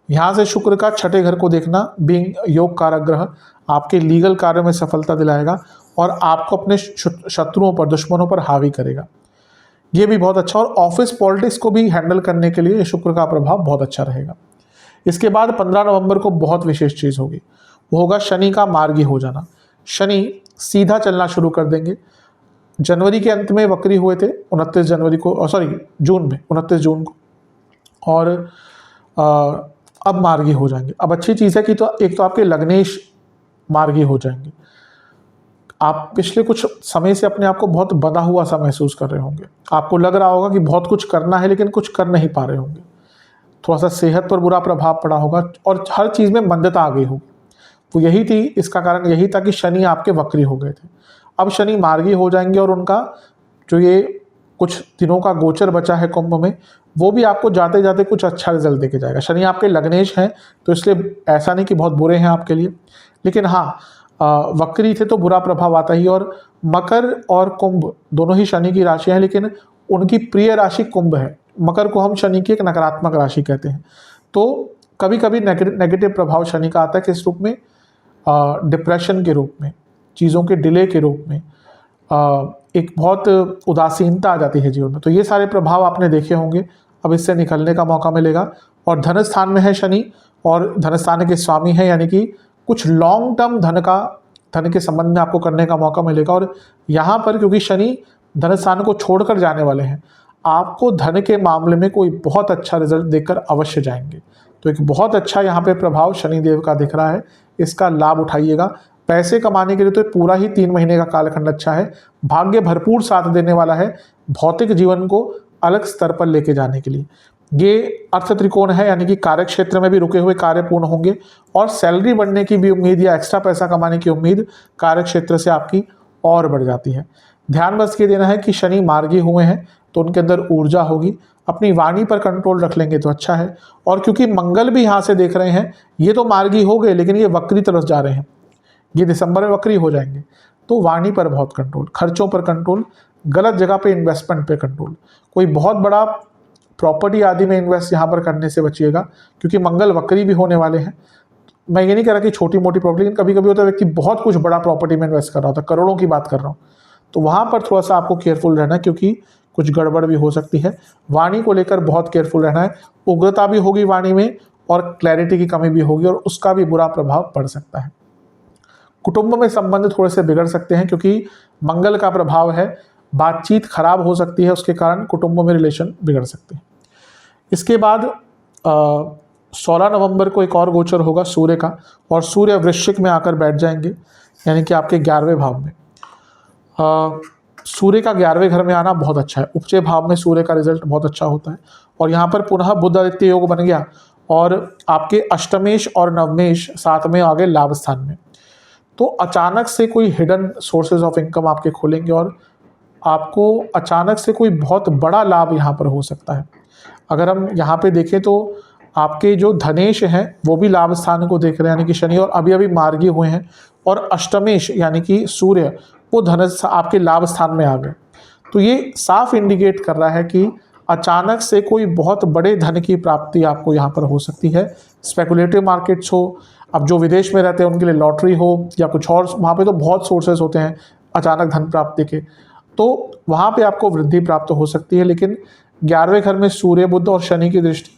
[SPEAKER 1] यहाँ से शुक्र का 6ठे घर को देखना, बीइंग योग कारक ग्रह, आपके लीगल कार्यों में सफलता दिलाएगा और आपको अपने शत्रुओं पर, दुश्मनों पर हावी करेगा, ये भी बहुत अच्छा। और ऑफिस पॉलिटिक्स को भी हैंडल करने के लिए शुक्र का प्रभाव बहुत अच्छा रहेगा। इसके बाद 15 नवंबर को बहुत विशेष चीज़ होगी, वो होगा शनि का मार्गी हो जाना। शनि सीधा चलना शुरू कर देंगे। जनवरी के अंत में वक्री हुए थे, 29 जनवरी को, जून में, 29 जून को, और अब मार्गी हो जाएंगे। अब अच्छी चीज़ है कि तो एक तो आपके लग्नेश मार्गी हो जाएंगे। आप पिछले कुछ समय से अपने आप को बहुत बंधा हुआ सा महसूस कर रहे होंगे, आपको लग रहा होगा कि बहुत कुछ करना है लेकिन कुछ कर नहीं पा रहे होंगे, थोड़ा सा सेहत पर बुरा प्रभाव पड़ा होगा और हर चीज़ में मंदता आ गई होगी। वो यही थी, इसका कारण यही था कि शनि आपके वक्री हो गए थे। अब शनि मार्गी हो जाएंगे और उनका जो ये कुछ दिनों का गोचर बचा है कुंभ में, वो भी आपको जाते जाते कुछ अच्छा रिजल्ट देके जाएगा। शनि आपके लग्नेश हैं, तो इसलिए ऐसा नहीं कि बहुत बुरे हैं आपके लिए, लेकिन हाँ, वक्री थे तो बुरा प्रभाव आता ही। और मकर और कुंभ दोनों ही शनि की राशियाँ हैं, लेकिन उनकी प्रिय राशि कुंभ है। मकर को हम शनि की एक नकारात्मक राशि कहते हैं। तो कभी कभी नेगेटिव प्रभाव शनि का आता है, किस रूप में? डिप्रेशन के रूप में, चीज़ों के डिले के रूप में, एक बहुत उदासीनता आ जाती है जीवन में। तो ये सारे प्रभाव आपने देखे होंगे, अब इससे निकलने का मौका मिलेगा। और धन स्थान में है शनि और धन स्थान के स्वामी हैं, यानी कि कुछ लॉन्ग टर्म धन के संबंध में आपको करने का मौका मिलेगा। और यहाँ पर क्योंकि शनि धन स्थान को छोड़कर जाने वाले हैं, आपको धन के मामले में कोई बहुत अच्छा रिजल्ट देकर अवश्य जाएंगे। तो एक बहुत अच्छा यहाँ पे प्रभाव शनिदेव का दिख रहा है, इसका लाभ उठाइएगा। पैसे कमाने के लिए तो पूरा ही 3 महीने का कालखंड अच्छा है, भाग्य भरपूर साथ देने वाला है भौतिक जीवन को अलग स्तर पर लेके जाने के लिए। ये अर्थ त्रिकोण है, यानी कि कार्य क्षेत्र में भी रुके हुए कार्य पूर्ण होंगे और सैलरी बढ़ने की भी उम्मीद या एक्स्ट्रा पैसा कमाने की उम्मीद कार्य क्षेत्र से आपकी और बढ़ जाती है। ध्यान बस ये देना है कि शनि मार्गी हुए हैं तो उनके अंदर ऊर्जा होगी, अपनी वाणी पर कंट्रोल रख लेंगे तो अच्छा है। और क्योंकि मंगल भी यहाँ से देख रहे हैं, ये तो मार्गी हो गए लेकिन ये वक्री तरफ जा रहे हैं, ये दिसंबर में वक्री हो जाएंगे, तो वाणी पर बहुत कंट्रोल, खर्चों पर कंट्रोल, गलत जगह पे इन्वेस्टमेंट पे कंट्रोल। कोई बहुत बड़ा प्रॉपर्टी आदि में इन्वेस्ट यहाँ पर करने से बचिएगा, क्योंकि मंगल वक्री भी होने वाले हैं। मैं ये नहीं कह रहा कि छोटी मोटी प्रॉपर्टी, लेकिन कभी कभी होता है व्यक्ति बहुत कुछ बड़ा प्रॉपर्टी में इन्वेस्ट कर रहा होता है, करोड़ों की बात कर रहा हूँ, तो वहाँ पर थोड़ा सा आपको केयरफुल रहना है, क्योंकि कुछ गड़बड़ भी हो सकती है। वाणी को लेकर बहुत केयरफुल रहना है, उग्रता भी होगी वाणी में और क्लैरिटी की कमी भी होगी और उसका भी बुरा प्रभाव पड़ सकता है। कुटुंब में संबंध थोड़े से बिगड़ सकते हैं, क्योंकि मंगल का प्रभाव है, बातचीत खराब हो सकती है, उसके कारण कुटुंब में रिलेशन बिगड़ सकते हैं। इसके बाद 16 नवंबर को एक और गोचर होगा सूर्य का, और सूर्य वृश्चिक में आकर बैठ जाएंगे, यानी कि आपके 11वें भाव में। सूर्य का 11वें घर में आना बहुत अच्छा है। उपजे भाव में सूर्य का रिजल्ट बहुत अच्छा होता है, और यहाँ पर पुनः बुध आदित्य योग बन गया, और आपके अष्टमेश और नवमेश साथ में आ गए लाभ स्थान में। तो अचानक से कोई हिडन सोर्सेज ऑफ इनकम आपके खुलेंगे, और आपको अचानक से कोई बहुत बड़ा लाभ यहाँ पर हो सकता है। अगर हम यहाँ पे देखें तो आपके जो धनेश हैं वो भी लाभ स्थान को देख रहे हैं, यानी कि शनि, और अभी अभी मार्गी हुए हैं, और अष्टमेश यानी कि सूर्य वो धनुष आपके लाभ स्थान में आ गए। तो ये साफ इंडिकेट कर रहा है कि अचानक से कोई बहुत बड़े धन की प्राप्ति आपको यहाँ पर हो सकती है। स्पेकुलेटिव मार्केट्स हो, अब जो विदेश में रहते हैं उनके लिए लॉटरी हो या कुछ और, वहाँ पे तो बहुत सोर्सेज होते हैं अचानक धन प्राप्ति के, तो वहाँ पे आपको वृद्धि प्राप्त हो सकती है। लेकिन 11वें घर में सूर्य, बुध और शनि की दृष्टि,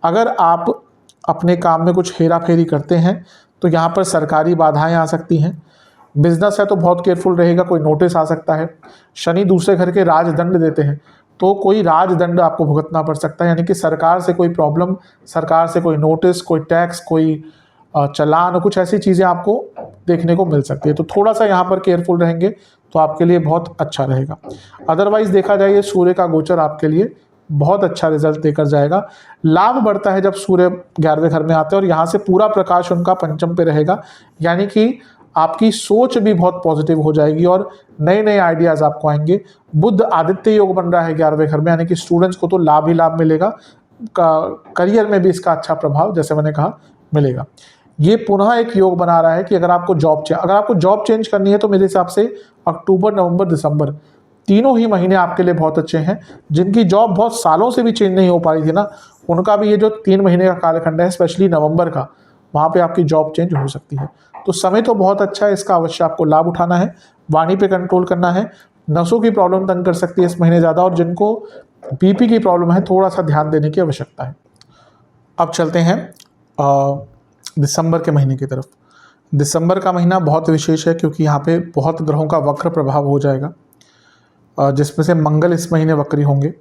[SPEAKER 1] अगर आप अपने काम में कुछ हेरा फेरी करते हैं तो यहाँ पर सरकारी बाधाएं आ सकती हैं। बिजनेस है तो बहुत केयरफुल रहेगा, कोई नोटिस आ सकता है। शनि दूसरे घर के राजदंड देते हैं, तो कोई राजदंड आपको भुगतना पड़ सकता है, यानी कि सरकार से कोई प्रॉब्लम, सरकार से कोई नोटिस, कोई टैक्स, कोई चालान, कुछ ऐसी चीज़ें आपको देखने को मिल सकती है। तो थोड़ा सा यहाँ पर केयरफुल रहेंगे तो आपके लिए बहुत अच्छा रहेगा। अदरवाइज देखा जाए ये सूर्य का गोचर आपके लिए बहुत अच्छा रिजल्ट देकर जाएगा। लाभ बढ़ता है जब सूर्य 11वें घर में आते हैं, और यहाँ से पूरा प्रकाश उनका पंचम पे रहेगा, यानी कि आपकी सोच भी बहुत पॉजिटिव हो जाएगी और नए नए आइडियाज आपको आएंगे। बुध आदित्य योग बन रहा है 11वें घर में, यानी कि स्टूडेंट्स को तो लाभ ही लाभ मिलेगा, करियर में भी इसका अच्छा प्रभाव जैसे मैंने कहा मिलेगा। ये पुनः एक योग बना रहा है कि अगर आपको जॉब चेंज करनी है तो मेरे हिसाब से अक्टूबर, नवंबर, दिसंबर तीनों ही महीने आपके लिए बहुत अच्छे हैं। जिनकी जॉब बहुत सालों से भी चेंज नहीं हो पा रही थी ना, उनका भी ये जो 3 महीने का कालखंड है, स्पेशली नवंबर का, वहाँ पे आपकी जॉब चेंज हो सकती है। तो समय तो बहुत अच्छा है, इसका अवश्य आपको लाभ उठाना है। वाणी पे कंट्रोल करना है। नसों की प्रॉब्लम तंग कर सकती है इस महीने ज़्यादा, और जिनको बीपी की प्रॉब्लम है थोड़ा सा ध्यान देने की आवश्यकता है। अब चलते हैं दिसंबर के महीने की तरफ। दिसंबर का महीना बहुत विशेष है क्योंकि यहाँ पे बहुत ग्रहों का वक्र प्रभाव हो जाएगा, जिसमें से मंगल इस महीने वक्री होंगे,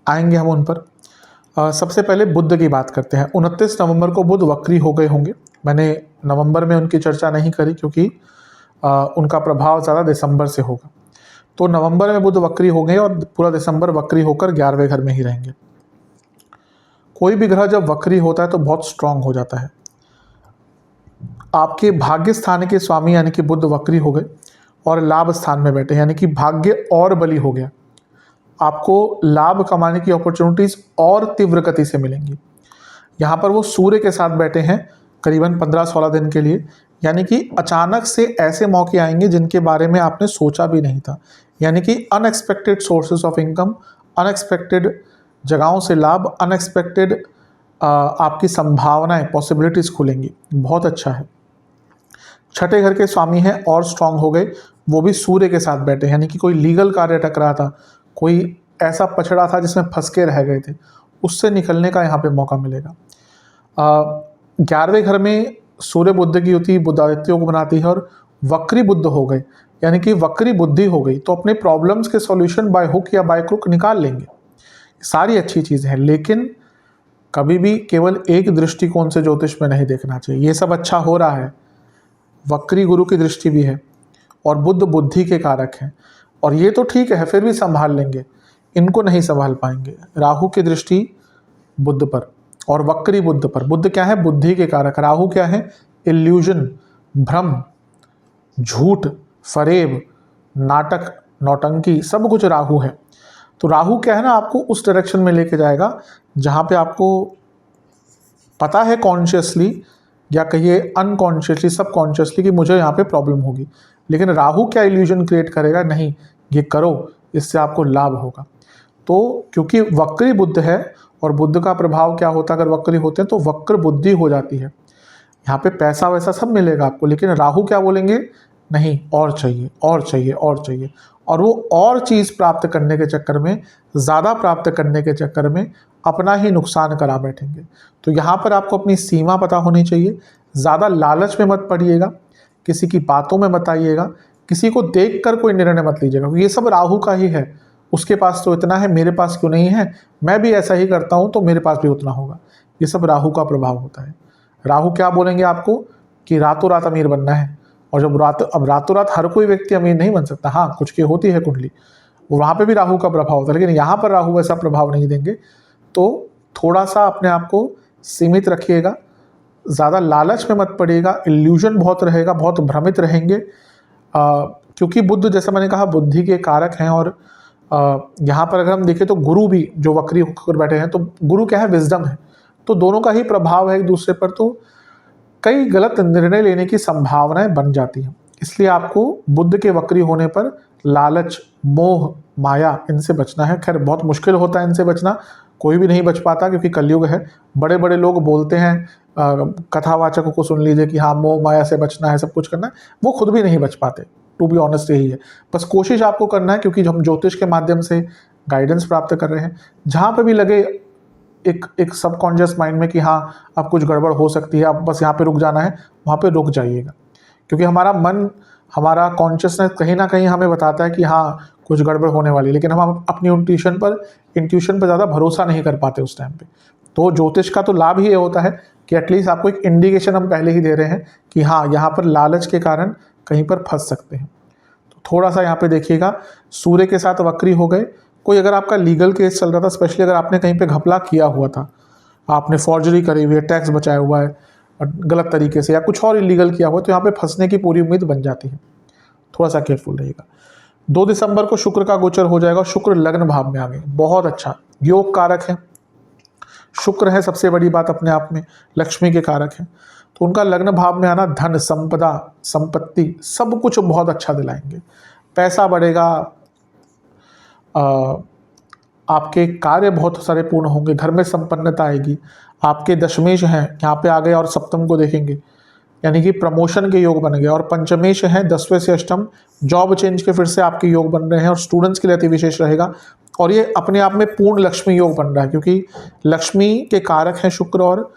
[SPEAKER 1] आएंगे हम उन पर। सबसे पहले बुध की बात करते हैं। 29 नवंबर को बुध वक्री हो गए होंगे। मैंने नवंबर में उनकी चर्चा नहीं करी क्योंकि उनका प्रभाव ज़्यादा दिसंबर से होगा। तो नवंबर में बुध वक्री हो गए और पूरा दिसंबर वक्री होकर 11वें घर में ही रहेंगे। कोई भी ग्रह जब वक्री होता है तो बहुत स्ट्रांग हो जाता है। आपके भाग्य स्थान के स्वामी यानी कि बुध वक्री हो गए और लाभ स्थान में बैठे, यानी कि भाग्य और बली हो गया। आपको लाभ कमाने की अपॉर्चुनिटीज और तीव्र गति से मिलेंगी। यहाँ पर वो सूर्य के साथ बैठे हैं करीबन 15-16 दिन के लिए, यानी कि अचानक से ऐसे मौके आएंगे जिनके बारे में आपने सोचा भी नहीं था, यानी कि unexpected sources of income, unexpected जगहों से लाभ, अनएक्सपेक्टेड आपकी संभावनाएं, पॉसिबिलिटीज़ खुलेंगी। बहुत अच्छा है। छठे घर के स्वामी हैं और स्ट्रांग हो गए, वो भी सूर्य के साथ बैठे, यानी कि कोई लीगल कार्य अटक रहा था, कोई ऐसा पछड़ा था जिसमें फंस के रह गए थे, उससे निकलने का यहाँ पे मौका मिलेगा। 11वें घर में सूर्य बुध की युति बुध आदित्य योग बनाती है और वक्री बुध हो गए, यानी कि वक्री बुद्धि हो गई, तो अपने प्रॉब्लम्स के सॉल्यूशन बाय हुक या बाय क्रुक निकाल लेंगे। सारी अच्छी चीज़ें हैं, लेकिन कभी भी केवल एक दृष्टिकोण से ज्योतिष में नहीं देखना चाहिए। ये सब अच्छा हो रहा है, वक्री गुरु की दृष्टि भी है और बुध बुद्धि के कारक हैं, और ये तो ठीक है, फिर भी संभाल लेंगे, इनको नहीं संभाल पाएंगे। राहु की दृष्टि बुध पर और वक्री बुध पर। बुध क्या है? बुद्धि के कारक। राहु क्या है? इल्यूजन, भ्रम, झूठ, फरेब, नाटक, नौटंकी, सब कुछ राहु है। तो राहु क्या है ना, आपको उस डायरेक्शन में लेके जाएगा जहाँ पे आपको पता है कॉन्शियसली या कहिए अनकॉन्शियसली, सबकॉन्शियसली कि मुझे यहाँ पे प्रॉब्लम होगी, लेकिन राहु क्या इल्यूजन क्रिएट करेगा? नहीं, ये करो, इससे आपको लाभ होगा। तो क्योंकि वक्री बुद्ध है, और बुद्ध का प्रभाव क्या होता है अगर वक्री होते हैं तो वक्र बुद्धि हो जाती है। यहाँ पे पैसा वैसा सब मिलेगा आपको, लेकिन राहु क्या बोलेंगे? नहीं, और चाहिए, और चाहिए, और चाहिए, और वो और चीज़ प्राप्त करने के चक्कर में, ज़्यादा प्राप्त करने के चक्कर में अपना ही नुकसान करा बैठेंगे। तो यहाँ पर आपको अपनी सीमा पता होनी चाहिए। ज़्यादा लालच में मत पड़िएगा, किसी की बातों में मत आइएगा, किसी को देखकर कोई निर्णय मत लीजिएगा। ये सब राहु का ही है। उसके पास तो इतना है, मेरे पास क्यों नहीं है? मैं भी ऐसा ही करता हूँ तो मेरे पास भी उतना होगा। ये सब राहु का प्रभाव होता है। राहु क्या बोलेंगे आपको कि रातों रात अमीर बनना है, और जब रातों रात हर कोई व्यक्ति अमीर नहीं बन सकता, हाँ कुछ की होती है कुंडली, वहाँ पे भी राहु का प्रभाव होता है, लेकिन यहाँ पर राहु ऐसा प्रभाव नहीं देंगे। तो थोड़ा सा अपने आप को सीमित रखिएगा, ज़्यादा लालच में मत पड़िएगा, इल्यूजन बहुत रहेगा, बहुत भ्रमित रहेंगे, क्योंकि बुध जैसा मैंने कहा बुद्धि के कारक हैं। और यहाँ पर अगर हम देखें तो गुरु भी जो वक्री होकर बैठे हैं, तो गुरु क्या है, विजडम है, तो दोनों का ही प्रभाव है एक दूसरे पर, तो कई गलत निर्णय लेने की संभावनाएं बन जाती हैं। इसलिए आपको बुध के वक्री होने पर लालच, मोह, माया, इनसे बचना है। खैर बहुत मुश्किल होता है इनसे बचना, कोई भी नहीं बच पाता क्योंकि कलयुग है। बड़े बड़े लोग बोलते हैं, कथावाचकों को सुन लीजिए कि हाँ मोह माया से बचना है, सब कुछ करना है, वो खुद भी नहीं बच पाते। टू बी ऑनेस्ट यही है। बस कोशिश आपको करना है, क्योंकि हम ज्योतिष के माध्यम से गाइडेंस प्राप्त कर रहे हैं। जहाँ पे भी लगे एक सबकॉन्शियस माइंड में कि हाँ अब कुछ गड़बड़ हो सकती है, अब बस यहाँ पे रुक जाना है, वहाँ पे रुक जाइएगा, क्योंकि हमारा मन, हमारा कॉन्शियसनेस कहीं ना कहीं हमें बताता है कि हाँ कुछ गड़बड़ होने वाली है, लेकिन हम अपनी इंट्यूशन पर ज़्यादा भरोसा नहीं कर पाते उस टाइम पे। तो ज्योतिष का तो लाभ ही ये होता है कि एटलीस्ट आपको एक इंडिकेशन हम पहले ही दे रहे हैं कि हाँ यहाँ पर लालच के कारण कहीं पर फंस सकते हैं। तो थोड़ा सा यहाँ पे देखिएगा, सूर्य के साथ वक्री हो गए। कोई अगर आपका लीगल केस चल रहा था, स्पेशली अगर आपने कहीं पे घपला किया हुआ था, आपने फॉर्जरी करी हुई है, टैक्स बचाया हुआ है और गलत तरीके से, या कुछ और इलीगल किया हुआ है, तो यहाँ पे फंसने की पूरी उम्मीद बन जाती है। थोड़ा सा केयरफुल रहिएगा। 2 दिसंबर को शुक्र का गोचर हो जाएगा, शुक्र लग्न भाव में आ गए, बहुत अच्छा योग कारक है। शुक्र है सबसे बड़ी बात अपने आप में, लक्ष्मी के कारक है, तो उनका लग्न भाव में आना धन, संपदा, संपत्ति, सब कुछ बहुत अच्छा दिलाएंगे। पैसा बढ़ेगा, आपके कार्य बहुत सारे पूर्ण होंगे, घर में संपन्नता आएगी। आपके दशमेश हैं यहाँ पे आ गए और सप्तम को देखेंगे, यानी कि प्रमोशन के योग बन गए। और पंचमेश हैं 10वें से अष्टम, जॉब चेंज के फिर से आपके योग बन रहे हैं, और स्टूडेंट्स के लिए अति विशेष रहेगा। और ये अपने आप में पूर्ण लक्ष्मी योग बन रहा है, क्योंकि लक्ष्मी के कारक हैं शुक्र, और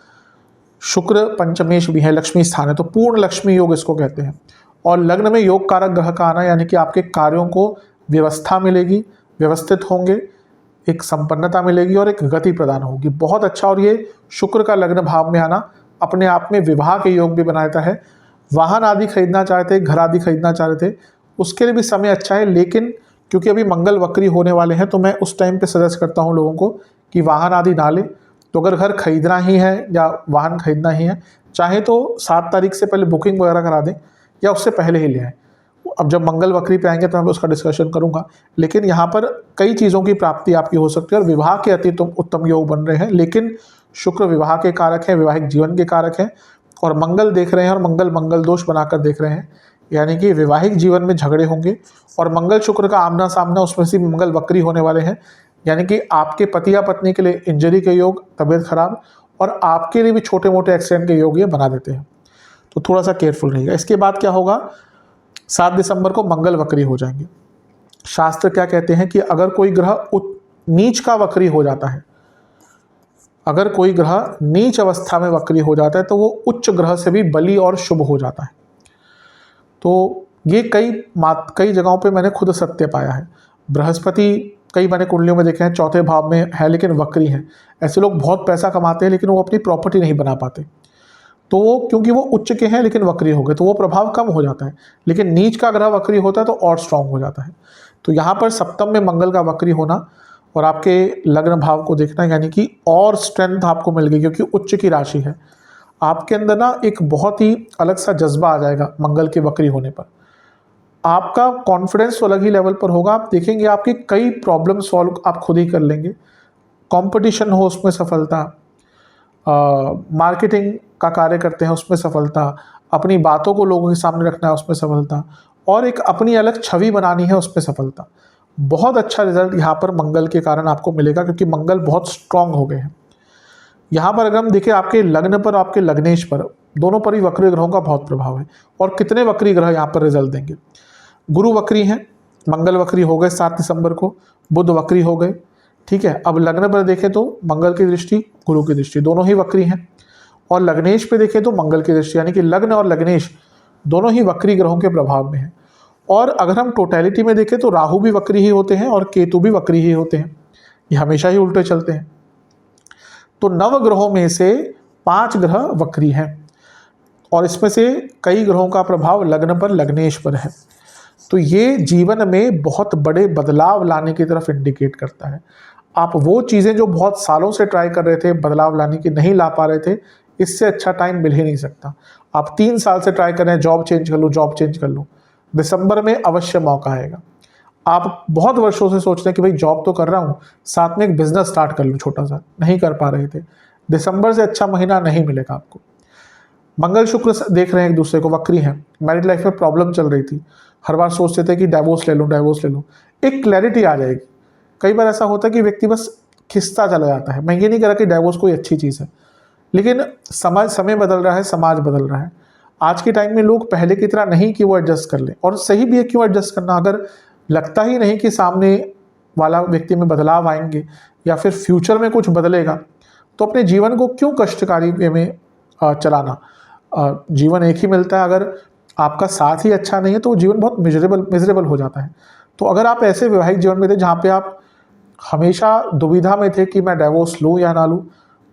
[SPEAKER 1] शुक्र पंचमेश भी है, लक्ष्मी स्थान है, तो पूर्ण लक्ष्मी योग इसको कहते हैं। और लग्न में योग कारक ग्रह का आना, यानी कि आपके कार्यों को व्यवस्था मिलेगी, व्यवस्थित होंगे, एक संपन्नता मिलेगी और एक गति प्रदान होगी, बहुत अच्छा। और ये शुक्र का लग्न भाव में आना अपने आप में विवाह के योग भी बनाता है। वाहन आदि खरीदना चाहते, घर आदि खरीदना चाह रहे थे, उसके लिए भी समय अच्छा है, लेकिन क्योंकि अभी मंगल वक्री होने वाले हैं, तो मैं उस टाइम पे सजेस्ट करता हूँ लोगों को कि वाहन आदि ना लें। तो अगर घर खरीदना ही है या वाहन खरीदना ही है, चाहे तो 7 तारीख से पहले बुकिंग वगैरह करा दें, या उससे पहले ही ले आएँ। अब जब मंगल वक्री पे आएंगे तो मैं उसका डिस्कशन करूंगा, लेकिन यहाँ पर कई चीज़ों की प्राप्ति आपकी हो सकती है, और विवाह के अति उत्तम योग बन रहे हैं। लेकिन शुक्र विवाह के कारक हैं, वैवाहिक जीवन के कारक हैं, और मंगल देख रहे हैं, और मंगल दोष बनाकर देख रहे हैं, यानी कि वैवाहिक जीवन में झगड़े होंगे। और मंगल शुक्र का आमना सामना, उसमें से मंगल वक्री होने वाले हैं, यानी कि आपके पति या पत्नी के लिए इंजरी के योग, तबीयत खराब, और आपके लिए भी छोटे मोटे एक्सीडेंट के योग ये बना देते हैं, तो थोड़ा सा केयरफुल रहिएगा। इसके बाद क्या होगा, 7 दिसंबर को मंगल वक्री हो जाएंगे। शास्त्र क्या कहते हैं कि अगर कोई ग्रह नीच का वक्री हो जाता है, अगर कोई ग्रह नीच अवस्था में वक्री हो जाता है, तो वो उच्च ग्रह से भी बली और शुभ हो जाता है। तो ये कई जगहों पे मैंने खुद सत्य पाया है। बृहस्पति कई मैंने कुंडलियों में देखे हैं 4थे भाव में है, लेकिन वक्री है। ऐसे लोग बहुत पैसा कमाते हैं, लेकिन वो अपनी प्रॉपर्टी नहीं बना पाते, तो वो क्योंकि वो उच्च के हैं लेकिन वक्री हो गए, तो वो प्रभाव कम हो जाता है। लेकिन नीच का ग्रह वक्री होता है तो और स्ट्रांग हो जाता है। तो यहाँ पर सप्तम में मंगल का वक्री होना और आपके लग्न भाव को देखना, यानी कि और स्ट्रेंथ आपको मिल गई, क्योंकि उच्च की राशि है। आपके अंदर ना एक बहुत ही अलग सा जज्बा आ जाएगा मंगल के वक्री होने पर। आपका कॉन्फिडेंस तो अलग ही लेवल पर होगा। आप देखेंगे आपकी कई प्रॉब्लम सॉल्व आप खुद ही कर लेंगे। कंपटीशन हो उसमें सफलता, मार्केटिंग का कार्य करते हैं उसमें सफलता, अपनी बातों को लोगों के सामने रखना है उसमें सफलता, और एक अपनी अलग छवि बनानी है उसमें सफलता। बहुत अच्छा रिजल्ट यहाँ पर मंगल के कारण आपको मिलेगा, क्योंकि मंगल बहुत स्ट्रांग हो गए हैं। यहाँ पर अगर हम देखें आपके लग्न पर, आपके लग्नेश पर, दोनों पर ही वक्री ग्रहों का बहुत प्रभाव है। और कितने वक्री ग्रह यहाँ पर रिजल्ट देंगे। गुरु वक्री हैं, मंगल वक्री हो गए 7 दिसंबर को, बुध वक्री हो गए, ठीक है। अब लग्न पर देखें तो मंगल की दृष्टि, गुरु की दृष्टि, दोनों ही वक्री हैं। और लग्नेश पे देखें तो मंगल की दृष्टि, यानी कि लग्न और लग्नेश दोनों ही वक्री ग्रहों के प्रभाव में हैं। और अगर हम टोटलिटी में देखें तो राहु भी वक्री ही होते हैं और केतु भी वक्री ही होते हैं, ये हमेशा ही उल्टे चलते हैं। तो नवग्रहों में से 5 ग्रह वक्री हैं और इसमें से कई ग्रहों का प्रभाव लग्न पर, लग्नेश पर है। तो ये जीवन में बहुत बड़े बदलाव लाने की तरफ इंडिकेट करता है। आप वो चीज़ें जो बहुत सालों से ट्राई कर रहे थे बदलाव लाने की, नहीं ला पा रहे थे, इससे अच्छा टाइम मिल ही नहीं सकता। आप 3 साल से ट्राई कर रहे हैं जॉब चेंज कर लूँ, जॉब चेंज कर लूँ, दिसंबर में अवश्य मौका आएगा। आप बहुत वर्षों से सोच रहे हैं कि भाई जॉब तो कर रहा हूँ, साथ में एक बिजनेस स्टार्ट कर लूँ छोटा सा, नहीं कर पा रहे थे, दिसंबर से अच्छा महीना नहीं मिलेगा आपको। मंगल शुक्र देख रहे हैं एक दूसरे को, वक्री हैं, मैरिड लाइफ में प्रॉब्लम चल रही थी, हर बार सोचते थे कि डाइवोर्स ले लूँ, डाइवोर्स ले लूँ, एक क्लैरिटी आ जाएगी। कई बार ऐसा होता है कि व्यक्ति बस खिंचता चला जाता है। मैं ये नहीं कह रहा कि डाइवोर्स कोई अच्छी चीज़ है, लेकिन समय बदल रहा है, समाज बदल रहा है। आज के टाइम में लोग पहले की तरह नहीं कि वो एडजस्ट कर लें, और सही भी है क्यों एडजस्ट करना। अगर लगता ही नहीं कि सामने वाला व्यक्ति में बदलाव आएंगे या फिर फ्यूचर में कुछ बदलेगा, तो अपने जीवन को क्यों कष्टकारी वे में चलाना। जीवन एक ही मिलता है, अगर आपका साथ ही अच्छा नहीं है तो जीवन बहुत मिजरेबल हो जाता है। तो अगर आप ऐसे वैवाहिक जीवन में थे जहाँ पे आप हमेशा दुविधा में थे कि मैं डाइवोर्स लूँ या ना लूँ,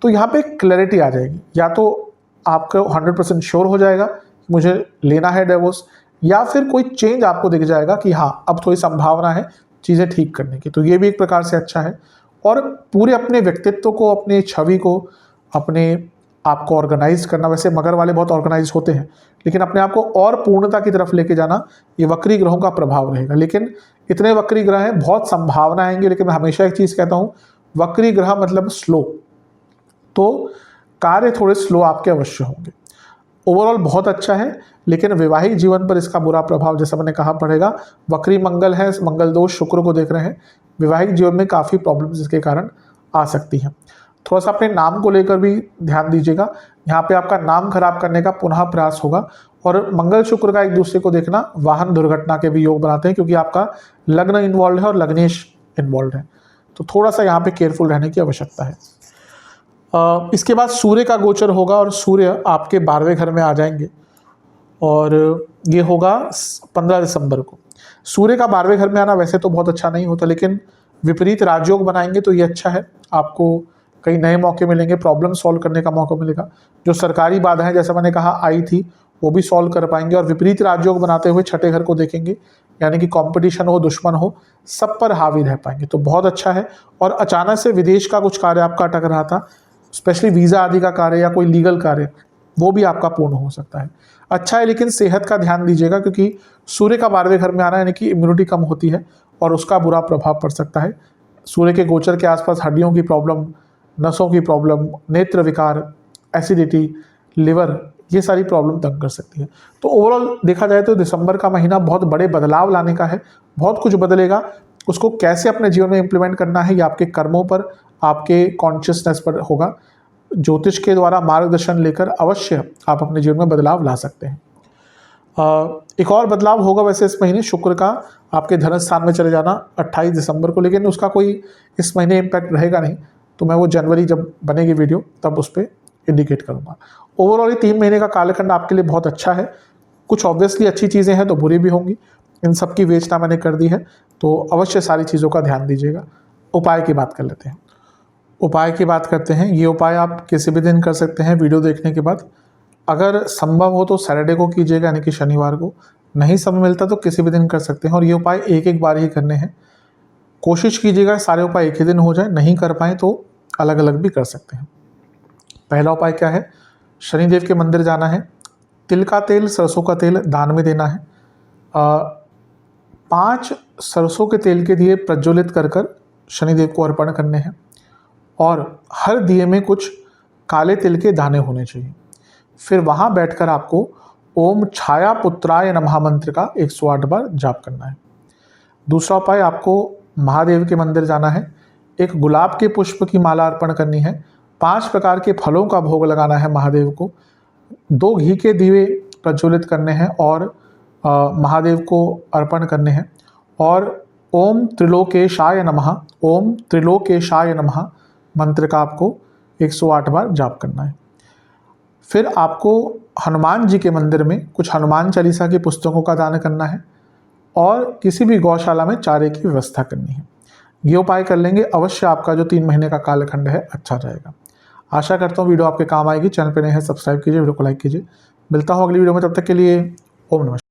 [SPEAKER 1] तो यहाँ पे क्लैरिटी आ जाएगी। या तो आपको 100% श्योर हो जाएगा कि मुझे लेना है डाइवोर्स, या फिर कोई चेंज आपको दिख जाएगा कि हाँ अब थोड़ी संभावना है चीज़ें ठीक करने की। तो ये भी एक प्रकार से अच्छा है। और पूरे अपने व्यक्तित्व को, अपने छवि को, अपने आपको ऑर्गेनाइज करना, वैसे मगर वाले बहुत ऑर्गेनाइज होते हैं, लेकिन अपने आप को और पूर्णता की तरफ लेके जाना, ये वक्री ग्रहों का प्रभाव रहेगा। लेकिन इतने वक्री ग्रह हैं, बहुत संभावना आएंगी, लेकिन मैं हमेशा एक चीज़ कहता हूँ, वक्री ग्रह मतलब स्लो, तो कार्य थोड़े स्लो आपके अवश्य होंगे। ओवरऑल बहुत अच्छा है, लेकिन वैवाहिक जीवन पर इसका बुरा प्रभाव जैसा मैंने कहा पड़ेगा। वक्री मंगल है, मंगल दोष शुक्र को देख रहे हैं, वैवाहिक जीवन में काफ़ी प्रॉब्लम्स इसके कारण आ सकती हैं। थोड़ा सा अपने नाम को लेकर भी ध्यान दीजिएगा, यहाँ पे आपका नाम खराब करने का पुनः प्रयास होगा। और मंगल शुक्र का एक दूसरे को देखना वाहन दुर्घटना के भी योग बनाते हैं, क्योंकि आपका लग्न इन्वॉल्व है और लग्नेश इन्वॉल्व है, तो थोड़ा सा यहाँ पे केयरफुल रहने की आवश्यकता है। इसके बाद सूर्य का गोचर होगा और सूर्य आपके 12वें घर में आ जाएंगे, और ये होगा 15 दिसंबर को। सूर्य का 12वें घर में आना वैसे तो बहुत अच्छा नहीं होता, लेकिन विपरीत राजयोग बनाएंगे तो ये अच्छा है। आपको कई नए मौके मिलेंगे, प्रॉब्लम सॉल्व करने का मौका मिलेगा। जो सरकारी बाधाएं जैसा मैंने कहा आई थी वो भी सॉल्व कर पाएंगे, और विपरीत राजयोग बनाते हुए 6ठे घर को देखेंगे, यानी कि कंपटीशन हो, दुश्मन हो, सब पर हावी रह पाएंगे, तो बहुत अच्छा है। और अचानक से विदेश का कुछ कार्य आपका अटक रहा था, स्पेशली वीज़ा आदि का कार्य या कोई लीगल कार्य, वो भी आपका पूर्ण हो सकता है। अच्छा है, लेकिन सेहत का ध्यान दीजिएगा, क्योंकि सूर्य का 12वें घर में आना यानी कि इम्यूनिटी कम होती है और उसका बुरा प्रभाव पड़ सकता है। सूर्य के गोचर के आसपास हड्डियों की प्रॉब्लम, नसों की प्रॉब्लम, नेत्र विकार, एसिडिटी, लिवर, ये सारी प्रॉब्लम तंग कर सकती है। तो ओवरऑल देखा जाए तो दिसंबर का महीना बहुत बड़े बदलाव लाने का है, बहुत कुछ बदलेगा। उसको कैसे अपने जीवन में इम्प्लीमेंट करना है, ये आपके कर्मों पर, आपके कॉन्शियसनेस पर होगा। ज्योतिष के द्वारा मार्गदर्शन लेकर अवश्य आप अपने जीवन में बदलाव ला सकते हैं। एक और बदलाव होगा वैसे इस महीने, शुक्र का आपके धन स्थान में चले जाना 28 दिसंबर को, लेकिन उसका कोई इस महीने इम्पैक्ट रहेगा नहीं, तो मैं वो जनवरी जब बनेगी वीडियो तब उस पर इंडिकेट करूँगा। ओवरऑल ये 3 महीने का कालखंड आपके लिए बहुत अच्छा है। कुछ ऑब्वियसली अच्छी चीज़ें हैं तो बुरी भी होंगी, इन सब की विवेचना मैंने कर दी है, तो अवश्य सारी चीज़ों का ध्यान दीजिएगा। उपाय की बात कर लेते हैं। उपाय की बात करते हैं, ये उपाय आप किसी भी दिन कर सकते हैं वीडियो देखने के बाद। अगर संभव हो तो सैटरडे को कीजिएगा, यानी कि शनिवार को। नहीं समय मिलता तो किसी भी दिन कर सकते हैं, और ये उपाय एक बार ही करने हैं। कोशिश कीजिएगा सारे उपाय एक ही दिन हो जाए, नहीं कर पाएँ तो अलग अलग भी कर सकते हैं। पहला उपाय क्या है, शनिदेव के मंदिर जाना है, तिल का तेल, सरसों का तेल दान में देना है। 5 सरसों के तेल के दिए प्रज्वलित कर शनिदेव को अर्पण करने हैं, और हर दिए में कुछ काले तिल के दाने होने चाहिए। फिर वहाँ बैठकर आपको ओम छाया पुत्राय नमः मंत्र का 108 बार जाप करना है। दूसरा उपाय, आपको महादेव के मंदिर जाना है, एक गुलाब के पुष्प की माला अर्पण करनी है, 5 प्रकार के फलों का भोग लगाना है महादेव को, 2 घी के दिए प्रज्वलित करने हैं और महादेव को अर्पण करने हैं, और ओम त्रिलोकेशाय नमः, ओम त्रिलोकेशाय नमः मंत्र का आपको 108 बार जाप करना है। फिर आपको हनुमान जी के मंदिर में कुछ हनुमान चालीसा की पुस्तकों का दान करना है, और किसी भी गौशाला में चारे की व्यवस्था करनी है। ये उपाय कर लेंगे, अवश्य आपका जो 3 महीने का कालखंड है अच्छा जाएगा। आशा करता हूँ वीडियो आपके काम आएगी। चैनल पर नए हैं सब्सक्राइब कीजिए, वीडियो को लाइक कीजिए। मिलता हूँ अगली वीडियो में, तब तक के लिए ओम नमः।